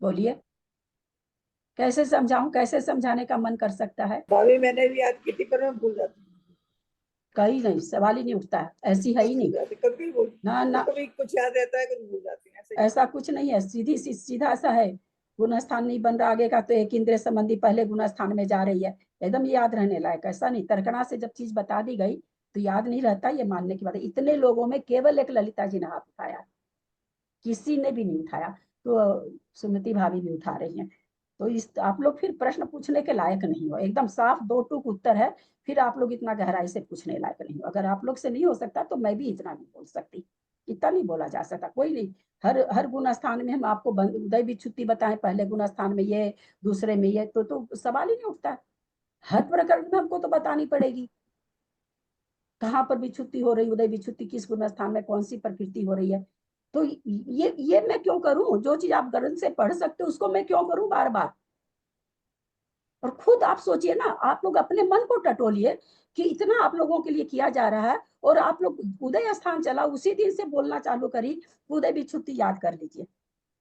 बोलिए कैसे समझाऊं? कैसे समझाने का मन कर सकता है? भाभी मैंने भी याद की थी, पर मैं भूल जाती हूँ। कहीं नहीं, सवाल ही नहीं उठता है, ऐसी है ही नहीं। कभी भूल, ना ना, कभी कुछ याद रहता है, कुछ भूल जाती है। ऐसा कुछ नहीं है, सीधा सा है। गुण स्थान नहीं बन रहा आगे का, तो एक इंद्रिय संबंधी पहले गुण स्थान में जा रही है, एकदम याद रहने लायक। ऐसा नहीं, तर्कणा से जब चीज बता दी गई तो याद नहीं रहता, ये मानने की बात है। इतने लोगों में केवल एक ललिता जी ने हाथ उठाया, किसी ने भी नहीं उठाया, तो सुमति भाभी भी उठा रही हैं। तो इस आप लोग फिर प्रश्न पूछने के लायक नहीं हो, एकदम साफ 2 टूक उत्तर है, फिर आप लोग इतना गहराई से पूछने लायक नहीं हो। अगर आप लोग से नहीं हो सकता तो मैं भी इतना नहीं बोल सकती, इतना नहीं बोला जा सकता। कोई नहीं, हर गुण स्थान में हम आपको उदय विच्छुत्ति बताएं, पहले गुण स्थान में ये, दूसरे में ये, तो सवाल ही नहीं उठता है। हर प्रकरण में हमको तो बतानी पड़ेगी कहाँ पर विच्छुत्ति हो रही, उदय विच्छुत्ति किस गुण स्थान में कौन सी प्रकृति हो रही है। तो ये मैं क्यों करूं? जो चीज आप ग्रंथ से पढ़ सकते हो उसको मैं क्यों करूं बार बार? और खुद आप सोचिए ना, आप लोग अपने मन को टटोलिए कि इतना आप लोगों के लिए किया जा रहा है, और आप लोग उदय स्थान चला उसी दिन से बोलना चालू करी उदय विच्छुत्ति याद कर लीजिए।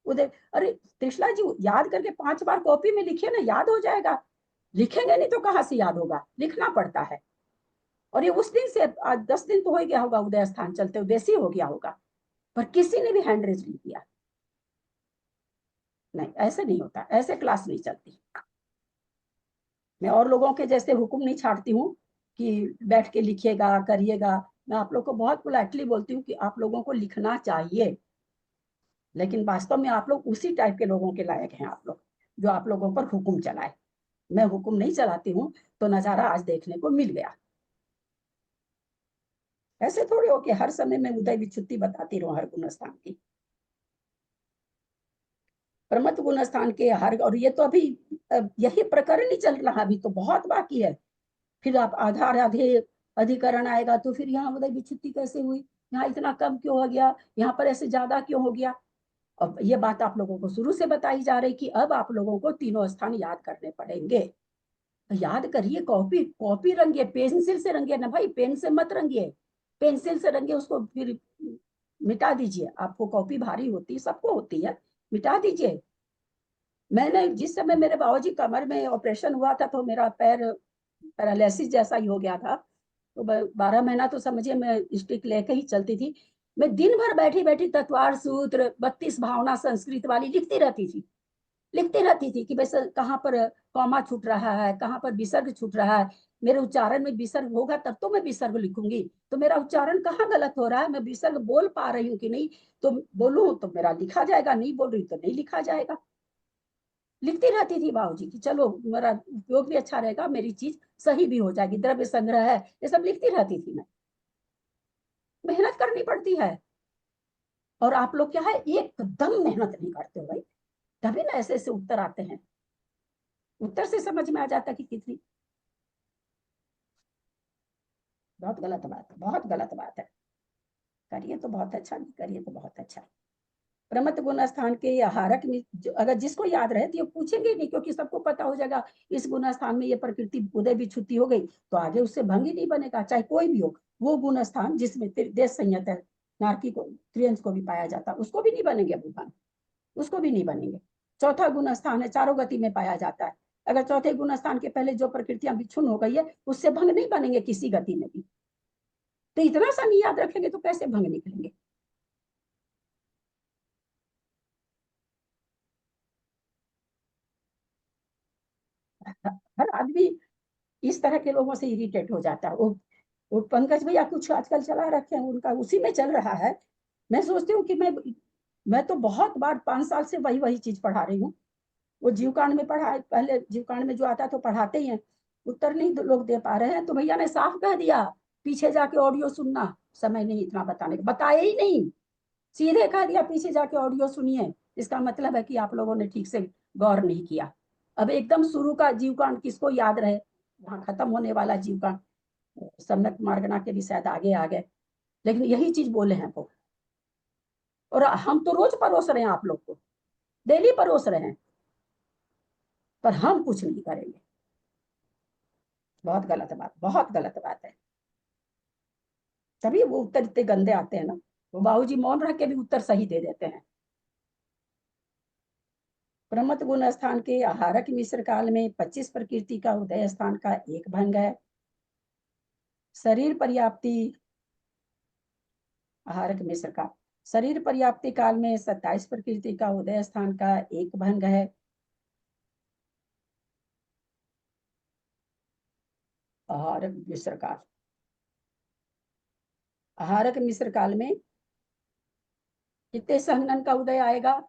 उदय, अरे त्रिशला जी याद करके 5 बार कॉपी में लिखिए ना, याद हो जाएगा। लिखेंगे नहीं तो कहाँ से याद होगा? लिखना पड़ता है। और ये उस दिन से 10 दिन तो हो गया होगा उदय स्थान चलते, उदयसी हो गया होगा, पर किसी ने भी हैंड रेज नहीं किया। नहीं, ऐसे नहीं होता, ऐसे क्लास नहीं चलती। मैं और लोगों के जैसे हुक्म नहीं छाड़ती हूँ कि बैठ के लिखिएगा करिएगा। मैं आप लोग को बहुत पोलाइटली बोलती हूँ कि आप लोगों को लिखना चाहिए, लेकिन वास्तव में आप लोग उसी टाइप के लोगों के लायक हैं, आप लोग जो आप लोगों पर हुक्म चलाए। मैं हुक्म नहीं चलाती हूँ, तो नजारा आज देखने को मिल गया। ऐसे थोड़ी हो कि हर समय में उदय विच्छुत्ति बताती रहूं हर गुण स्थान की। प्रमथ गुण स्थान के हर, और ये तो अभी यही प्रकरण ही चल रहा, अभी तो बहुत बाकी है। फिर आप आधार आधे अधिकरण आएगा तो फिर यहाँ उदय विच्छुत्ति कैसे हुई, यहाँ इतना कम क्यों हो गया, यहाँ पर ऐसे ज्यादा क्यों हो गया। अब ये बात आप लोगों को शुरू से बताई जा रही कि अब आप लोगों को तीनों स्थान याद करने पड़ेंगे। तो याद करिए, कॉपी कॉपी रंगिए, पेंसिल से रंगिए ना भाई, पेन से मत रंगिए। पेंसिल से रंगिए, उसको फिर मिटा दीजिए। आपको कॉपी भारी होती है, सबको होती है, मिटा दीजिए। मैंने जिस समय मेरे बाबूजी कमर में ऑपरेशन हुआ था तो मेरा पैर पैरालिसिस जैसा ही हो गया था, तो 12 महीना तो समझिए मैं स्टिक लेके ही चलती थी। मैं दिन भर बैठी बैठी तत्वार सूत्र 32 भावना संस्कृत वाली लिखती रहती थी कि वैसे कहाँ पर कॉमा छूट रहा है, कहाँ पर विसर्ग छूट रहा है, मेरे उच्चारण में विसर्ग होगा तब तो मैं विसर्ग लिखूंगी, तो मेरा उच्चारण कहाँ गलत हो रहा है, मैं विसर्ग बोल पा रही हूँ कि नहीं, तो बोलूं तो मेरा लिखा जाएगा, नहीं बोल रही तो नहीं लिखा जाएगा। लिखती रहती थी बाबूजी कि चलो मेरा उपयोग भी अच्छा रहेगा, मेरी चीज सही भी हो जाएगी, द्रव्य संग्रह है, ये सब लिखती रहती थी मैं। मेहनत करनी पड़ती है, और आप लोग क्या है एकदम मेहनत नहीं करते हो भाई, तभी ना ऐसे ऐसे उत्तर आते हैं। उत्तर से समझ में आ जाता कि कितनी बहुत गलत बात है, बहुत गलत बात है। करिए तो बहुत अच्छा, नहीं करिए तो बहुत अच्छा। प्रमथ गुण स्थान के आहारक में अगर जिसको याद रहे तो ये पूछेंगे नहीं, क्योंकि सबको पता हो जाएगा इस गुण स्थान में ये प्रकृति उदय भी छुट्टी हो गई तो आगे उससे भंग ही नहीं बनेगा, चाहे कोई भी हो। वो गुण स्थान जिसमें देश संयत है, नारकी को त्रियंश को भी पाया जाता, उसको भी नहीं बनेंगे भगवान, उसको भी नहीं बनेंगे। चौथा गुण स्थान है, चारों गति में पाया जाता है। अगर चौथे गुण स्थान के पहले जो प्रकृतियां विच्छुन्न हो गई है उससे भंग नहीं बनेंगे किसी गति में भी। तो इतना सा नहीं याद रखेंगे तो कैसे भंग निकलेंगे। हर आदमी इस तरह के लोगों से इरिटेट हो जाता है। वो पंकज भैया कुछ आजकल चला रखे हैं, उनका उसी में चल रहा है। मैं सोचती हूँ कि मैं तो बहुत बार 5 साल से वही वही चीज पढ़ा रही हूँ। वो जीवकांड में पढ़ा, पहले जीवकांड में जो आता तो पढ़ाते ही हैं, उत्तर नहीं लोग दे पा रहे हैं। तो भैया ने साफ कह दिया पीछे जाके ऑडियो सुनना, समय नहीं इतना बताने का, बताया ही नहीं, सीधे कह दिया पीछे जाके ऑडियो सुनिए। इसका मतलब है कि आप लोगों ने ठीक से गौर नहीं किया। अब एकदम शुरू का जीवकांड किसको याद रहे, वहां खत्म होने वाला जीवकांड सम्यक मार्गना के भी शायद आगे आ गए, लेकिन यही चीज बोले हैं वो। और हम तो रोज परोस रहे हैं आप लोग को, डेली परोस रहे हैं, पर हम कुछ नहीं करेंगे। बहुत गलत बात, बहुत गलत बात है। तभी वो उत्तर इतने गंदे आते हैं ना, वो बाबूजी मौन रह के भी उत्तर सही दे देते हैं। प्रमथ गुण स्थान के आहारक मिश्र काल में 25 प्रकृति का उदय स्थान का एक भंग है। शरीर पर्याप्ति आहारक मिश्र का शरीर पर्याप्ति काल में 27 प्रकृति का उदय स्थान का एक भंग है। आहारक मिश्र काल, आहारक मिश्र काल में कितने संघनन का उदय आएगा,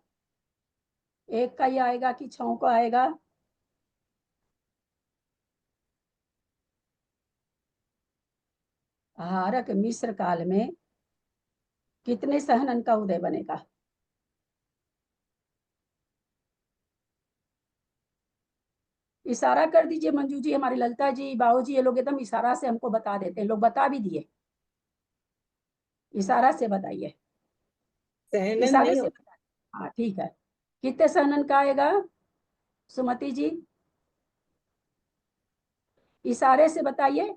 एक का ही आएगा कि 6 को आएगा? आहारक मिश्र काल में कितने सहनन का उदय बनेगा? इशारा कर दीजिए मंजू जी, हमारी ललिता जी, बाबू जी, ये लोग एकदम इशारा से हमको बता देते हैं, लोग बता भी दिए, इशारा से बताइए, इशारे से बताइए। हाँ ठीक है, कितने सहनन का आएगा सुमति जी, इशारे से बताइए।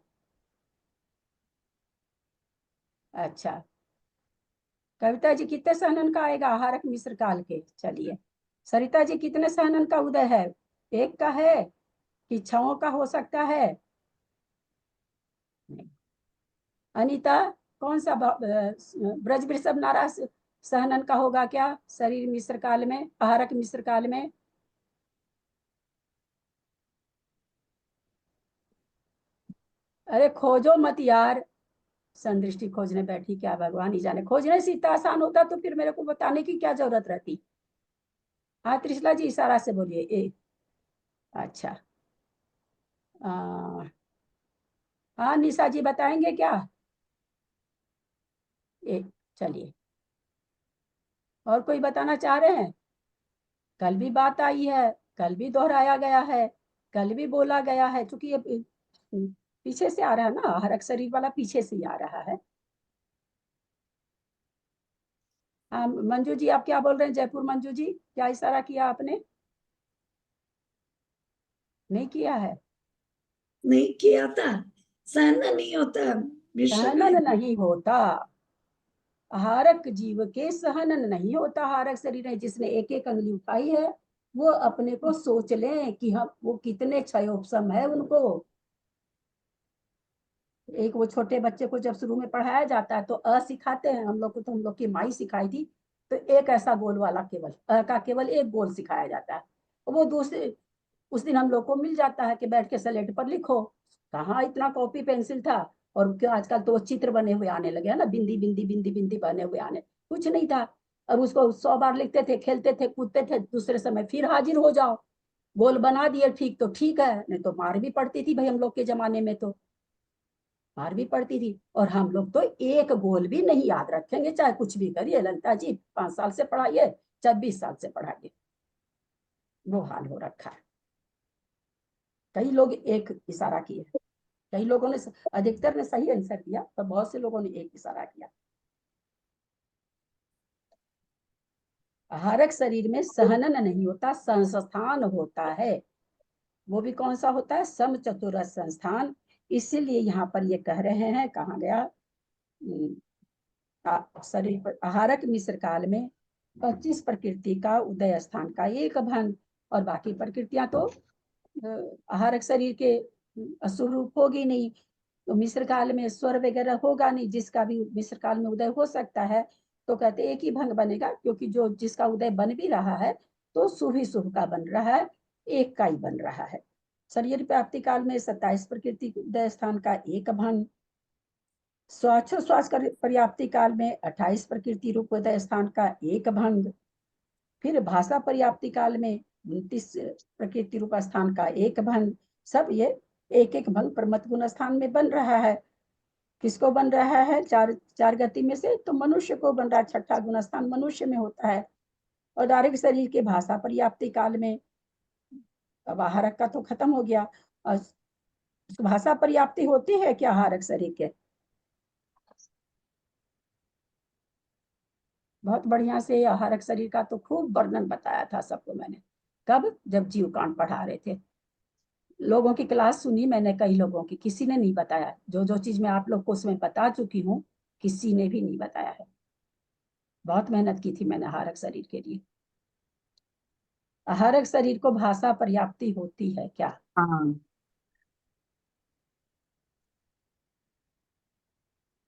अच्छा, कविता जी कितने सहनन का आएगा आहारक मिश्र काल के? चलिए, सरिता जी कितने सहनन का उदय है, एक का है कि 6 का हो सकता है? नहीं। अनीता कौन सा ब्रज वृषभ नारा सहनन का होगा क्या शरीर मिश्र काल में, आहारक मिश्र काल में? अरे खोजो मत यार, संदृष्टि खोजने बैठी क्या, भगवान ही जाने। खोजने से इतना आसान होता तो फिर मेरे को बताने की क्या जरूरत रहती। हाँ त्रिशला जी इशारा से बोलिए। ए अच्छा, हाँ निशा जी बताएंगे क्या? ए चलिए, और कोई बताना चाह रहे हैं? कल भी बात आई है, कल भी दोहराया गया है, कल भी बोला गया है, क्योंकि ये पीछे से आ रहा है ना, हरक शरीर वाला पीछे से ही आ रहा है। हाँ मंजू जी, आप क्या बोल रहे हैं? जयपुर मंजू जी, क्या इशारा किया आपने? नहीं किया है? नहीं किया था, सहना नहीं होता विश्व सहनन में। नहीं होता, हारक जीव के सहनन नहीं होता। हारक शरीर है, जिसने एक एक अंगली उठाई है वो अपने को सोच लें कि हम वो कितने क्षयोपम है उनको। एक वो छोटे बच्चे को जब शुरू में पढ़ाया जाता है तो अ सिखाते हैं, हम लोग को तो हम लोग की माई सिखाई थी, तो एक ऐसा गोल वाला केवल अ का केवल एक गोल सिखाया जाता है। वो दूसरे उस दिन हम लोग को मिल जाता है कि बैठ के स्लेट पर लिखो। कहाँ इतना कॉपी पेंसिल था, और क्या आजकल तो चित्र बने हुए आने लगे हैं ना, बिंदी बिंदी बिंदी बिंदी बने हुए आने, कुछ नहीं था। अब उसको 100 बार लिखते थे, खेलते थे, कूदते थे, दूसरे समय फिर हाजिर हो जाओ। गोल बना दिए ठीक तो ठीक है, नहीं तो मार भी पड़ती थी भाई, हम लोग के जमाने में तो मार भी पड़ती थी। और हम लोग तो एक गोल भी नहीं याद रखेंगे, चाहे कुछ भी करिए ललिता जी, 5 साल से पढ़ाइए चाहे 20 साल से पढ़ाइए, वो हाल हो रखा है। कई लोग एक इशारा किए, कई लोगों ने, अधिकतर ने सही आंसर दिया, पर बहुत से लोगों ने एक इशारा किया। हारक शरीर में सहनन नहीं होता, संस्थान होता है। वो भी कौन सा होता है? सम चतुरस संस्थान। इसीलिए यहाँ पर ये कह रहे हैं, कहाँ गया, शरीर पर आहारक मिश्र काल में 25 प्रकृति का उदय स्थान का एक भंग, और बाकी प्रकृतियां तो आहारक शरीर के स्वरूप होगी नहीं, तो मिश्र काल में स्वर वगैरह होगा नहीं, जिसका भी मिश्र काल में उदय हो सकता है। तो कहते एक ही भंग बनेगा, क्योंकि जो जिसका उदय बन भी रहा है तो शुभ ही शुभ का बन रहा है, एक का ही बन रहा है। शरीर प्राप्ति काल में 27 प्रकृति उदय स्थान का एक भंग, श्वास पर्याप्ति काल में 28 प्रकृति रूप उदय स्थान का एक भंग, फिर भाषा पर्याप्ति काल में 29 प्रकृति रूप स्थान का एक भंग। सब ये एक एक भंग प्रमथ गुण स्थान में बन रहा है। किसको बन रहा है? चार गति में से तो मनुष्य को बन रहा है, छठा गुण स्थान मनुष्य में होता है। और डायरेक्ट शरीर के भाषा पर्याप्ति काल में, अब आहारक का तो खत्म हो गया, और भाषा पर्याप्ति होती है क्या आहारक शरीर के? बहुत बढ़िया से आहारक शरीर का तो खूब वर्णन बताया था सबको मैंने। कब? जब जीव कांड पढ़ा रहे थे। लोगों की क्लास सुनी मैंने, कई लोगों की, किसी ने नहीं बताया। जो जो चीज मैं आप लोग को उसमें बता चुकी हूँ, किसी ने भी नहीं बताया है। बहुत मेहनत की थी मैंने आहारक शरीर के लिए। आहारक शरीर को भाषा पर्याप्ति होती है क्या? हाँ,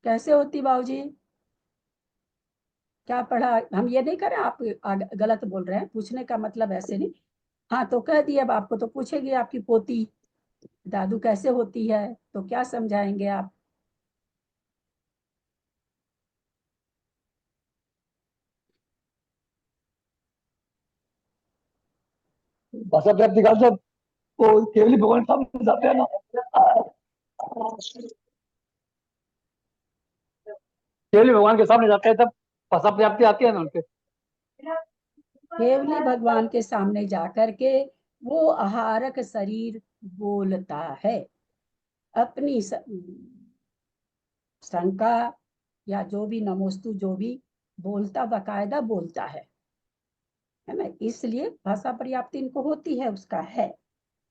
कैसे होती बाबूजी? क्या पढ़ा? हम ये नहीं करें, आप गलत बोल रहे हैं, पूछने का मतलब ऐसे नहीं। हाँ तो कह दिए, अब आपको तो पूछेगी आपकी पोती, दादू कैसे होती है, तो क्या समझाएंगे आप? भाषा प्राप्ति काल जब वो केवली भगवान सामने जाते हैं ना, केवली भगवान के सामने जाते हैं तब भाषा प्राप्ति आती है ना उनके। केवली भगवान के सामने जाकर के वो आहारक शरीर बोलता है, अपनी शंका या जो भी नमोस्तु जो भी बोलता, बाकायदा बोलता है ना। इसलिए भाषा पर्याप्ति इनको होती है, उसका है,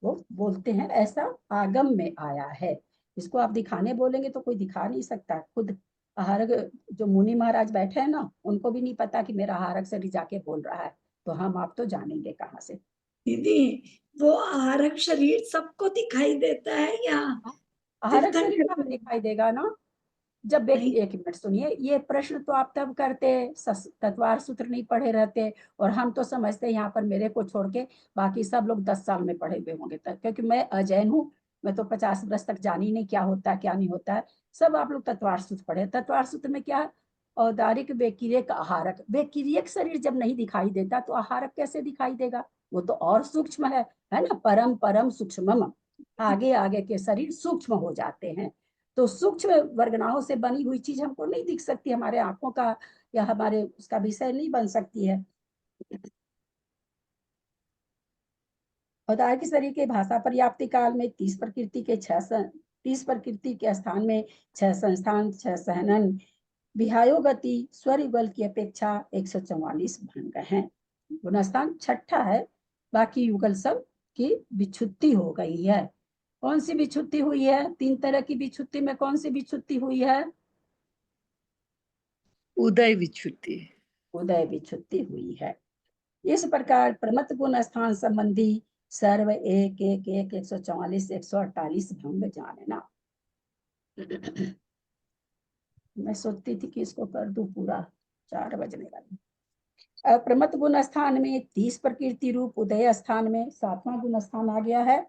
वो बोलते हैं, ऐसा आगम में आया है। इसको आप दिखाने बोलेंगे तो कोई दिखा नहीं सकता। खुद आहारक जो मुनि महाराज बैठे हैं ना, उनको भी नहीं पता कि मेरा आहारक शरीर जाके बोल रहा है, तो हम आप तो जानेंगे कहाँ से? दीदी वो आहारक शरीर सबको दिखाई देता है या आहारक शरीर तीर्थंकर कहाँ को? दिखाई देगा ना? जब एक नहीं, एक मिनट सुनिए, ये प्रश्न तो आप तब करते तत्वार सूत्र नहीं पढ़े रहते, और हम तो समझते यहाँ पर मेरे को छोड़ के बाकी सब लोग 10 साल में पढ़े हुए होंगे तक, क्योंकि मैं अजैन हूँ, मैं तो 50 वर्ष तक जानी नहीं क्या होता है क्या नहीं होता है। सब आप लोग तत्वार सूत्र पढ़े। तत्वार सूत्र में क्या है? औदारिक बेकिरियक आहारक। बेकिरियक शरीर जब नहीं दिखाई देता तो आहारक कैसे दिखाई देगा? वो तो और सूक्ष्म है ना, परम परम सूक्ष्म, आगे आगे के शरीर सूक्ष्म हो जाते हैं। तो सूक्ष्म वर्गनाओं से बनी हुई चीज हमको नहीं दिख सकती, हमारे आंखों का या हमारे उसका विषय नहीं बन सकती है। औदार्य शरीर के भाषा पर्याप्ति काल में 30 प्रकृति के 30 प्रकृति के स्थान में 6 संस्थान, 6 सहनन, विहायो गति स्वर युगल की अपेक्षा 144 भंग है। गुणस्थान छठा है, बाकी युगल सब की विच्छुत्ति हो गई है। कौन सी विच्छुत्ति हुई है? 3 तरह की विच्छुत्ति में कौन सी विच्छुत्ति हुई है? उदय विच्छुत्ति। उदय विच्छुत्ति हुई है। इस प्रकार प्रमत गुण स्थान संबंधी सर्व 144 148 भंग जानना। मैं सोचती थी कि इसको कर दूं पूरा, 4 बजने वाले। प्रमत गुण स्थान में 30 प्रकृति रूप, उदय स्थान में 7वां गुण स्थान आ गया है।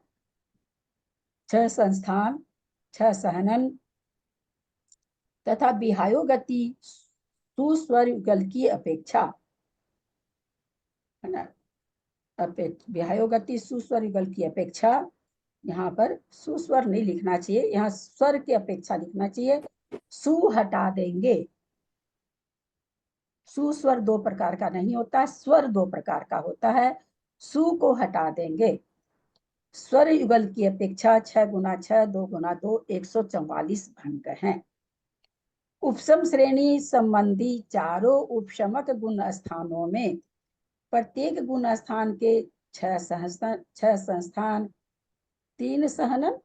6 संस्थान, 6 सहनन तथा विहायो गति सुस्वर युगल की अपेक्षा, है ना, विहायो गति सुस्वर युगल की अपेक्षा, यहाँ पर सुस्वर नहीं लिखना चाहिए, यहाँ स्वर की अपेक्षा लिखना चाहिए। सु हटा देंगे। सुस्वर 2 प्रकार का नहीं होता, स्वर 2 प्रकार का होता है। सु को हटा देंगे। स्वर युगल की अपेक्षा 6 गुना 6 2 गुना 2 144 भंग हैं। उपसम श्रेणी संबंधी चारों उपशमक गुण स्थानों में प्रत्येक गुण स्थान के 6 संस्थान, 3 सहनन,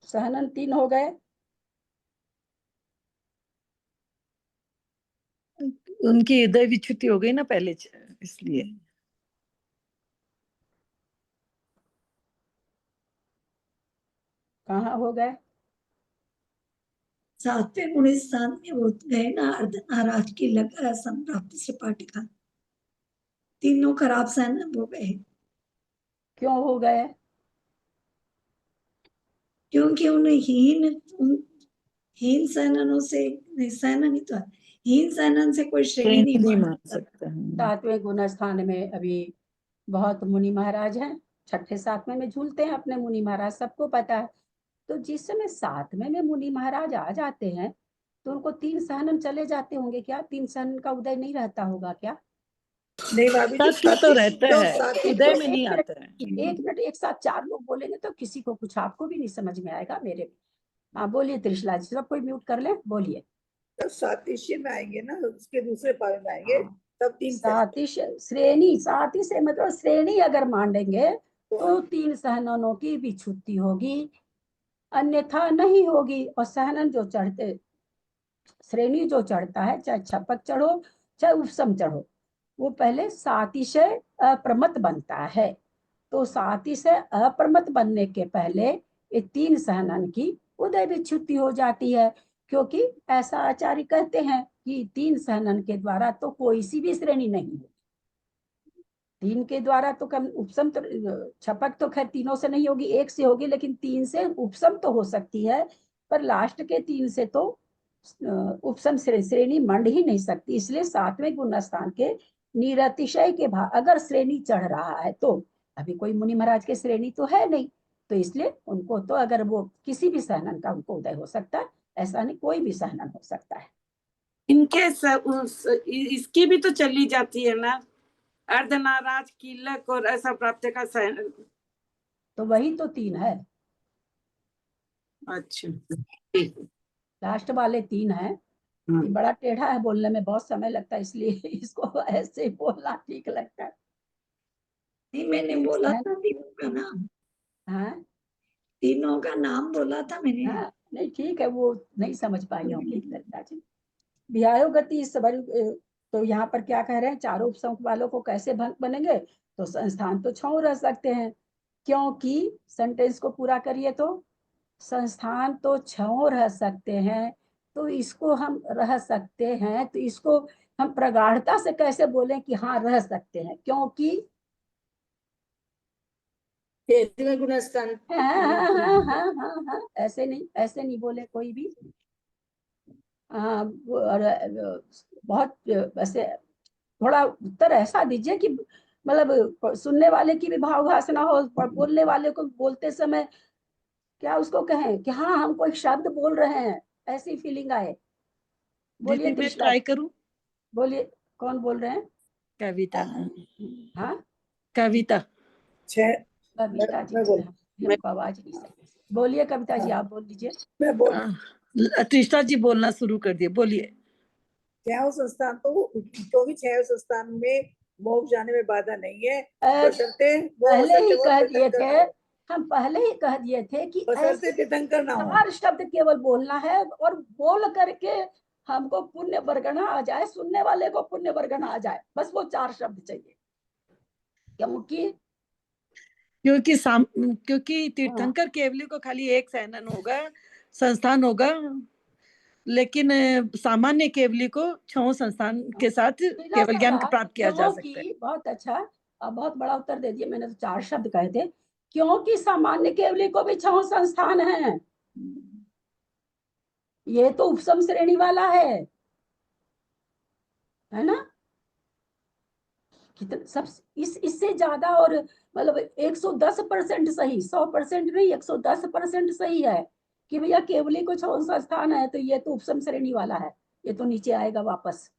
सहनन 3 हो गए। उनकी उदय विच्छुत्ति हो गई ना पहले, इसलिए। कहाँ हो गए? 7वें गुण स्थान में वो गए ना, अर्धनाराज की लगा संप्राप्ति से पाटिका, तीनों खराब सहन हो गए। क्यों हो गए? क्योंकि उन्हें हीन सहननों से, नहीं सहनन ही तो है, हीन सहनन से कोई श्रेणी नहीं मान सकता। 7वें गुण स्थान में अभी बहुत मुनि महाराज हैं, 6ठे 7वें में झूलते हैं अपने मुनि महाराज, सबको पता है। तो जिस समय 7वें में मुनि महाराज आ जाते हैं तो उनको 3 सहनन चले जाते होंगे क्या? 3 सहनन का उदय नहीं रहता होगा क्या? नहीं भाभी जी, सत्य तो रहता है, साथ उदय में नहीं आता है। एक मिनट, एक साथ 4 लोग बोलेंगे तो किसी को कुछ, आपको भी नहीं समझ में आएगा, मेरे भी। हाँ बोलिए त्रिशला जी, सब कोई म्यूट कर ले, बोलिए। जब सातिश्य में आएंगे ना, उसके दूसरे पावे में आएंगे, तब 3 सातिश श्रेणी, सातिश मतलब श्रेणी अगर मानेंगे तो 3 सहननों की विच्छुत्ति होगी, अन्यथा नहीं होगी। और सहनन जो चढ़ते, श्रेणी जो चढ़ता है, चाहे छपक चढ़ो चाहे उपसम चढ़ो, वो पहले सातिशय अप्रमत बनता है। तो सातिशय अप्रमत बनने के पहले ये 3 सहनन की उदय विच्छुत्ति हो जाती है, क्योंकि ऐसा आचार्य कहते हैं कि 3 सहनन के द्वारा तो कोई सी भी श्रेणी नहीं होती। 3 के द्वारा तो कम उपसम, तो छपक तो खैर तीनों से नहीं होगी, 1 से होगी, लेकिन 3 से उपसम तो हो सकती है, पर लास्ट के 3 से तो उपसम श्रेणी मंड ही नहीं सकती। इसलिए 7वें गुण स्थान के निरतिशय के भाव अगर श्रेणी चढ़ रहा है तो, अभी कोई मुनि महाराज के श्रेणी तो है नहीं, तो इसलिए उनको तो अगर वो किसी भी सहनन का उनको उदय हो सकता है, ऐसा नहीं, कोई भी सहनन हो सकता है। इनके इसकी भी तो चली जाती है ना, अर्धनाराज, कीलक और ऐसा प्राप्त का सहनन, तो वही तो 3 है। अच्छा, लास्ट वाले 3 हैं। ये बड़ा टेढ़ा है, बोलने में बहुत समय लगता है, इसलिए इसको ऐसे ही बोलना ठीक लगता है। नहीं, मैंने बोला था तीनों का नाम। हाँ, तीनों का नाम बोला था मैंने। हाँ, नहीं ठीक है, वो नहीं समझ पाई होंगी ललिता जी। विहायो गति तो यहाँ पर क्या कह रहे हैं, चारों उपसम वालों को कैसे भंग बनेंगे? तो संस्थान तो 6 रह सकते हैं, क्योंकि सेंटेंस को पूरा करिए तो संस्थान तो 6 रह सकते हैं, तो इसको हम रह सकते हैं, तो इसको हम प्रगाढ़ता से कैसे बोलें कि हाँ रह सकते हैं, क्योंकि 13वें गुण स्थान। हाँ, ऐसे नहीं बोले कोई भी। और बहुत वैसे थोड़ा उत्तर ऐसा दीजिए कि मतलब सुनने वाले की भी भाव भाषा हो, बोलने वाले को बोलते समय क्या उसको कहें कि हाँ हम कोई शब्द बोल रहे हैं, ऐसी फीलिंग आए। बोलिए मैं ट्राई करूं। बोलिए, कौन बोल रहे हैं? कविता। हाँ, कविता। कविता जी, हमको आवाज नहीं सकती। बोलिए कविता जी, आप बोल दीजिए। मैं त्रिषा जी बोलना शुरू कर दिए, बोलिए। छह संस्थान तो क्योंकि छह संस्थान में मोक्ष जाने में बाधा नहीं है, बशर्ते वो पहले ही असत्य व कह दिए तीर्थंकर थे, ना हो। हम पहले ही कह दिए थे कि बशर्ते ऐसे तीर्थंकर ना हो। 4 शब्द केवल बोलना है और बोल करके हमको पुण्य बरगना आ जाए, सुनने वाले को पुण्य बरगना आ जाए, बस वो 4 शब्द चाहिए। क्योंकि तीर्थंकर केवली को खाली एक सैनन होगा, संस्थान होगा, लेकिन सामान्य केवली को 6 संस्थान के साथ केवल ज्ञान प्राप्त किया जा सकता है। बहुत अच्छा, बहुत बड़ा उत्तर दे दिया। मैंने तो 4 शब्द कहे थे, क्योंकि सामान्य केवली को भी 6 संस्थान हैं। ये तो उपसम श्रेणी वाला है ना। कितना सब इससे ज्यादा और मतलब 110% सही, 100% नहीं, 110% सही है कि भैया केवली को 6 संस्थान है, तो ये तो उपसम श्रेणी वाला है, ये तो नीचे आएगा वापस।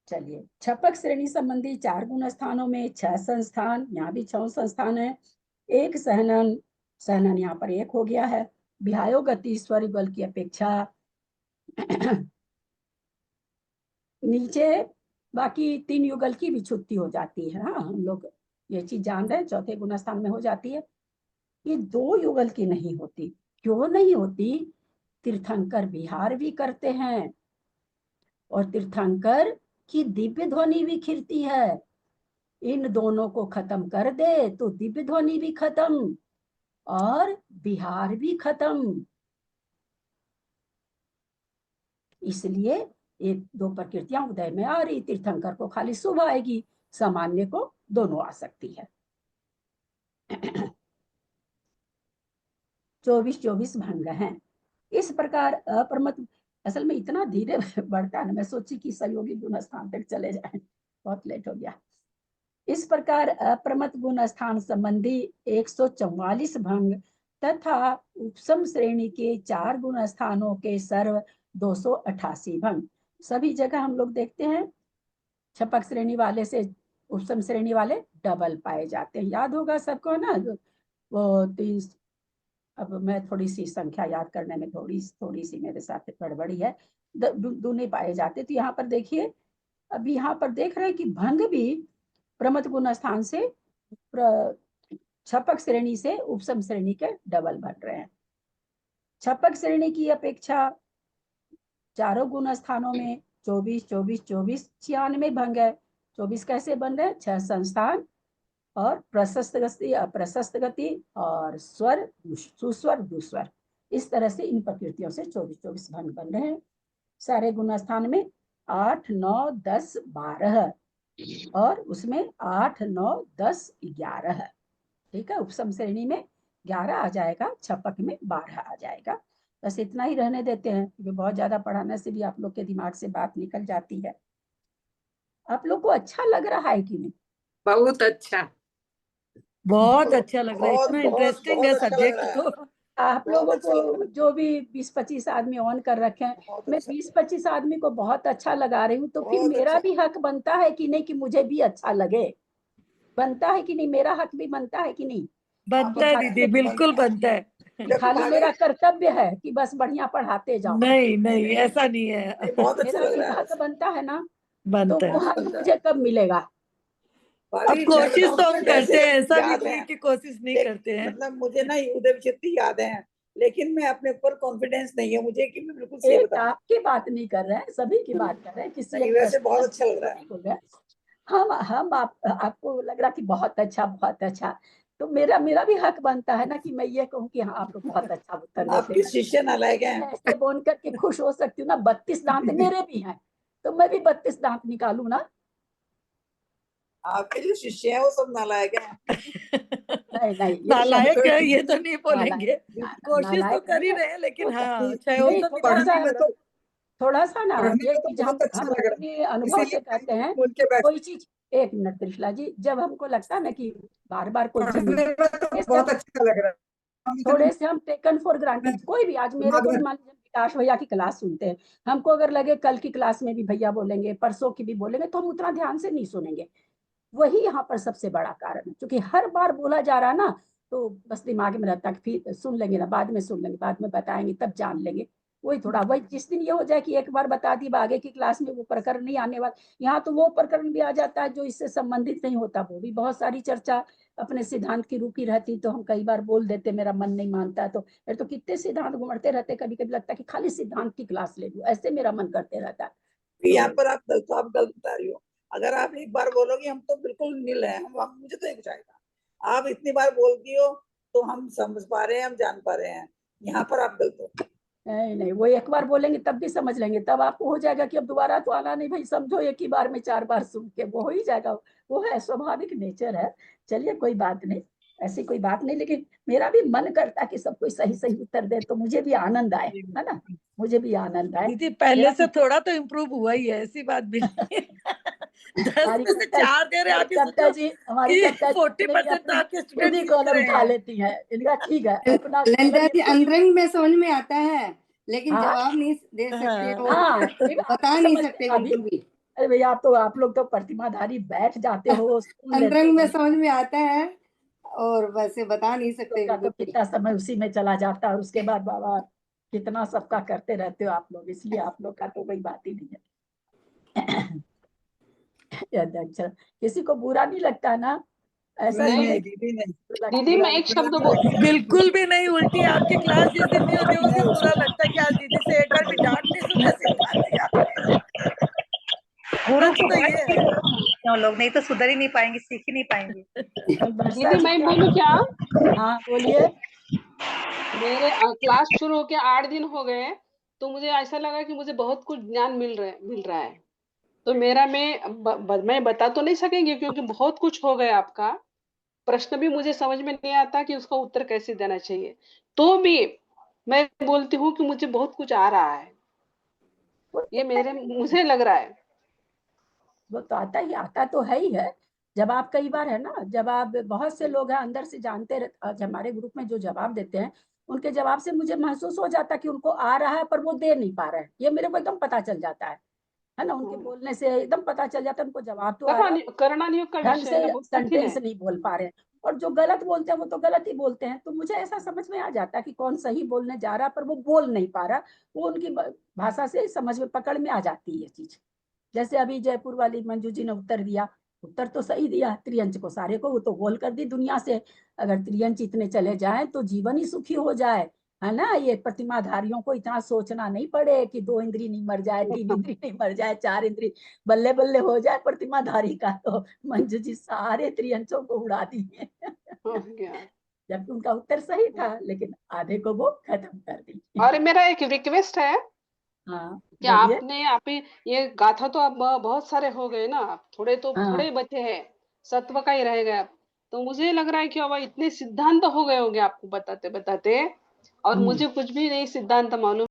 चलिए, छपक श्रेणी संबंधी 4 गुण स्थानों में 6 संस्थान, यहाँ भी 6 संस्थान है। एक सहनन, सहनन यहाँ पर 1 हो गया है। विहायो गति स्वर युगल की अपेक्षा नीचे बाकी 3 युगल की विच्छुत्ति हो जाती है। हाँ, हम लोग ये चीज जान रहे हैं, चौथे गुण स्थान में हो जाती है। ये 2 युगल की नहीं होती। क्यों नहीं होती? तीर्थंकर विहार भी करते हैं और तीर्थंकर की दिव्य ध्वनि भी खिलती है। इन दोनों को खत्म कर दे तो दिव्य ध्वनि भी खत्म और विहार भी खत्म। इसलिए ये 2 प्रकृतियां उदय में आ रही। तीर्थंकर को खाली शुभ आएगी, सामान्य को दोनों आ सकती है। 24 भंग हैं। इस प्रकार अप्रमत, असल में इतना धीरे बढ़ता है ना, मैं सोची कि सहयोगी गुण स्थान तक चले जाएं, बहुत लेट हो गया। इस प्रकार अप्रमत गुण स्थान संबंधी 144 भंग तथा उपसम श्रेणी के 4 गुण स्थानों के सर्व 288 भंग। सभी जगह हम लोग देखते हैं छपक श्रेणी वाले से उपसम श्रेणी वाले डबल पाए जाते हैं। याद होगा सबको ना वो 30। अब मैं थोड़ी सी संख्या याद करने में थोड़ी सी मेरे साथ गड़बड़ी है, दूने पाए जाते। तो यहाँ पर देखिए, अभी यहाँ पर देख रहे हैं कि भंग भी प्रमथ गुण स्थान से छपक श्रेणी से उपसम श्रेणी के डबल बन रहे हैं। छपक श्रेणी की अपेक्षा चारों गुण स्थानों में 24, 24, 24, 96 भंग है। 24 कैसे बन रहे हैं? 6 संस्थान और प्रशस्त गति, अप्रशस्त गति और स्वर, सुस्वर, दुस्वर, इस तरह से इन प्रकृतियों से 24 भंग बन रहे हैं। सारे गुण स्थान में 8, 9, 10, 12 और उसमें 8, 9, 10, 11। ठीक है, उपसम श्रेणी में 11 आ जाएगा, छपक में 12 आ जाएगा। बस इतना ही रहने देते हैं, क्योंकि बहुत ज्यादा पढ़ाने से भी आप लोग के दिमाग से बात निकल जाती है। आप लोग को अच्छा लग रहा है कि नहीं? बहुत अच्छा, बहुत अच्छा लग रहा है, इतना बहुत इंटरेस्टिंग है अच्छा लग सब्जेक्ट। रहा है। तो आप लोगों को जो भी 20-25 आदमी ऑन कर रखे हैं, मैं 20-25 आदमी को बहुत अच्छा लगा रही हूँ, तो फिर बहुत मेरा अच्छा। भी हक बनता है कि नहीं कि मुझे भी अच्छा लगे? बनता है कि नहीं? मेरा हक भी बनता है कि नहीं? बनता है दीदी, बिल्कुल बनता है। खाली मेरा कर्तव्य है कि बस बढ़िया पढ़ाते जाओ? नहीं नहीं, ऐसा नहीं है। बहुत अच्छा मेरा लग भी रहा है। हक बनता है ना? तो बनता वो है। हक मुझे कब मिलेगा? अब कोशिश तो हम करते हैं, ऐसा याद नहीं है कि कोशिश नहीं करते हैं। मतलब मुझे ना उदय विच्छेद याद है, लेकिन मैं अपने ऊपर कॉन्फिडेंस नहीं है मुझे कि मैं बिल्कुल सही एक बताऊं। आपकी बात नहीं कर रहे हैं, सभी की बात कर रहे हैं। किसी नहीं, एक वैसे person बहुत का अच्छा लग रहा है। नहीं बोल रहे हैं। हम आपको लग रहा कि बहुत अच्छा, बहुत अच्छा, तो मेरा भी हक बनता है ना कि मैं ये कहूँ कि हाँ आप लोग बहुत अच्छा उत्तर देते आपकी हैं। शिष्य नालायक है। ऐसे बोल करके खुश हो सकती हूँ ना। 32 दांत मेरे भी हैं, तो मैं भी 32 दांत निकालू ना। आपके जो शिष्य हैं वो सब नालायक हैं। नहीं, ये नालायक शब्द है ये तो नहीं बोलेंगे, कोशिश तो नालायक कर ही है। रहे हैं, लेकिन हाँ नहीं, थोड़ा सा ना पढ़ने ये में तो चीज बहुत अच्छा हम लग रहा है। अपने अनुभव से इसीलिए कहते हैं। बोल के बैठ कोई चीज, एक मिनट त्रिशला जी, जब हमको लगता है ना कि बार बार कोई चीज पढ़ने में तो बहुत अच्छा लग रहा है। थोड़े से हम टेकन फॉर ग्रांटेड, कोई भी आज मेरे को भी मान लीजिए विकास भैया की क्लास सुनते हैं, हमको अगर लगे कल की क्लास में भी भैया बोलेंगे, परसों की भी बोलेंगे, तो हम उतना ध्यान से नहीं सुनेंगे। वही यहाँ पर सबसे बड़ा कारण है, क्योंकि हर बार बोला जा रहा है ना, तो बस दिमाग में रहता है कि फिर सुन लेंगे ना, बाद में सुन लेंगे, बाद में बताएंगे, तब जान लेंगे। वही थोड़ा, वही जिस दिन ये हो जाए कि एक बार बता दी, आगे की क्लास में वो प्रकरण नहीं आने वाला, यहाँ तो वो प्रकरण भी आ जाता है जो इससे संबंधित नहीं होता, वो भी बहुत सारी चर्चा अपने सिद्धांत की रुकी रहती, तो हम कई बार बोल देते मेरा मन नहीं मानता, तो फिर तो कितने सिद्धांत घुमड़ते रहते, कभी कभी लगता है कि खाली सिद्धांत की क्लास ले लूं, ऐसे मेरा मन करते रहता है। यहाँ पर आप गलत बता रही हो। अगर आप एक बार बोलोगी हम तो बिल्कुल नील है, हम मुझे तो एक जाएगा। आप इतनी बार बोलती हो तो हम समझ पा रहे हैं, हम जान पा रहे हैं। यहाँ पर आप गलत हो। नहीं, वो एक बार बोलेंगे तब भी समझ लेंगे, तब आपको हो जाएगा कि अब दोबारा तो आना नहीं भाई, समझो एक ही बार में 4 बार सुन के वो हो ही जाएगा। वो है स्वाभाविक नेचर है। चलिए कोई बात नहीं, ऐसी कोई बात नहीं, लेकिन मेरा भी मन करता है कि सब कोई सही सही उत्तर दे, तो मुझे भी आनंद आए, है ना, मुझे भी आनंद आए। दीदी पहले से थोड़ा तो इम्प्रूव हुआ ही है, ऐसी बात भी नहीं है। 10 में से 4 दे रहे, आप ही कविता सोचो जी, हमारी कि कविता जी 40% तो आपके खुद स्टूडेंट ही लिख कॉलर रहे उठा हैं। लेती हैं, इनका ठीक है अपना ललिता जी, अंतरंग में समझ में आता है, लेकिन हाँ। जवाब नहीं दे सकते और हाँ, बता नहीं सकते अभी बिल्कुल भी। अरे भैया, आप लोग तो प्रतिमाधारी बैठ जाते हो, सुन लेते अंतरंग में हो, समझ में आता है और वैसे बता नहीं सकते तो बिल्कुल भी। कितना समय उसी में चला जाता है, और उसके बाद बाबा कितना सबका करते रहते हो आप लोग, इसलिए आप लोग का तो कोई बात ही नहीं है। अच्छा, किसी को बुरा नहीं लगता ना, ऐसा नहीं नहीं दीदी नहीं, दीदी मैं एक शब्द बिल्कुल भी नहीं। उल्टी आपकी क्लास जिस दिन नहीं होती उस दिन बुरा लगता है कि आज दीदी से एक बार भी डांट नहीं सुना सिद्धांत का। गुरु सच को तो ये है। क्यों लोग नहीं तो सुधर ही नहीं पाएंगे, सीख ही नहीं पाएंगे। दीदी मैं बोलूं क्या? हाँ बोलिए। मेरे क्लास शुरू होके 8 दिन हो गए, तो मुझे ऐसा लगा कि मुझे बहुत कुछ ज्ञान मिल रहा है। तो मेरा मैं बता तो नहीं सकेंगे क्योंकि बहुत कुछ हो गया आपका। प्रश्न भी मुझे समझ में नहीं आता कि उसका उत्तर कैसे देना चाहिए, तो भी मैं बोलती हूँ कि मुझे बहुत कुछ आ रहा है, ये मुझे लग रहा है। वो तो आता तो है ही है। जब आप कई बार है ना, जब आप बहुत से लोग हैं अंदर से जानते रहते, आज हमारे ग्रुप में जो जवाब देते हैं, उनके जवाब से मुझे महसूस हो जाता है कि उनको आ रहा है पर वो दे नहीं पा रहे हैं, ये मेरे को एकदम पता चल जाता है ना, उनके बोलने से एकदम पता चल जाता है उनको जवाब तो आ रहा है, करना नियोग का ढंग विषय से है ना, बहुत कठिन सेंटेंस है। नहीं बोल पा रहे हैं, और जो गलत बोलते हैं वो तो गलत ही बोलते हैं। तो मुझे ऐसा समझ में आ जाता है कि कौन सही बोलने जा रहा है पर वो बोल नहीं पा रहा, वो उनकी भाषा से समझ में, पकड़ में आ जाती है ये चीज। जैसे अभी जयपुर वाली मंजू जी ने उत्तर दिया, उत्तर तो सही दिया, त्रियंच को सारे को वो तो गोल कर दी दुनिया से। अगर त्रियंच इतने चले जाए तो जीवन ही सुखी हो जाए, है ना। ये प्रतिमाधारियों को इतना सोचना नहीं पड़े कि 2 इंद्री नहीं मर जाए, 3 इंद्री नहीं मर जाए, 4 इंद्री बल्ले बल्ले हो जाए प्रतिमाधारी का, तो मंजू जी सारे त्रियंचों को उड़ा दिए। जबकि उनका उत्तर सही था, लेकिन आधे को वो खत्म कर दी। और मेरा एक रिक्वेस्ट है हाँ कि आपने आप ये गाथा तो अब बहुत सारे हो गए ना, थोड़े तो हाँ। थोड़े बचे हैं, सत्व का ही रह गया। तो मुझे लग रहा है कि अब इतने सिद्धांत हो गए होंगे आपको बताते बताते, और मुझे कुछ भी नहीं सिद्धांत मालूम।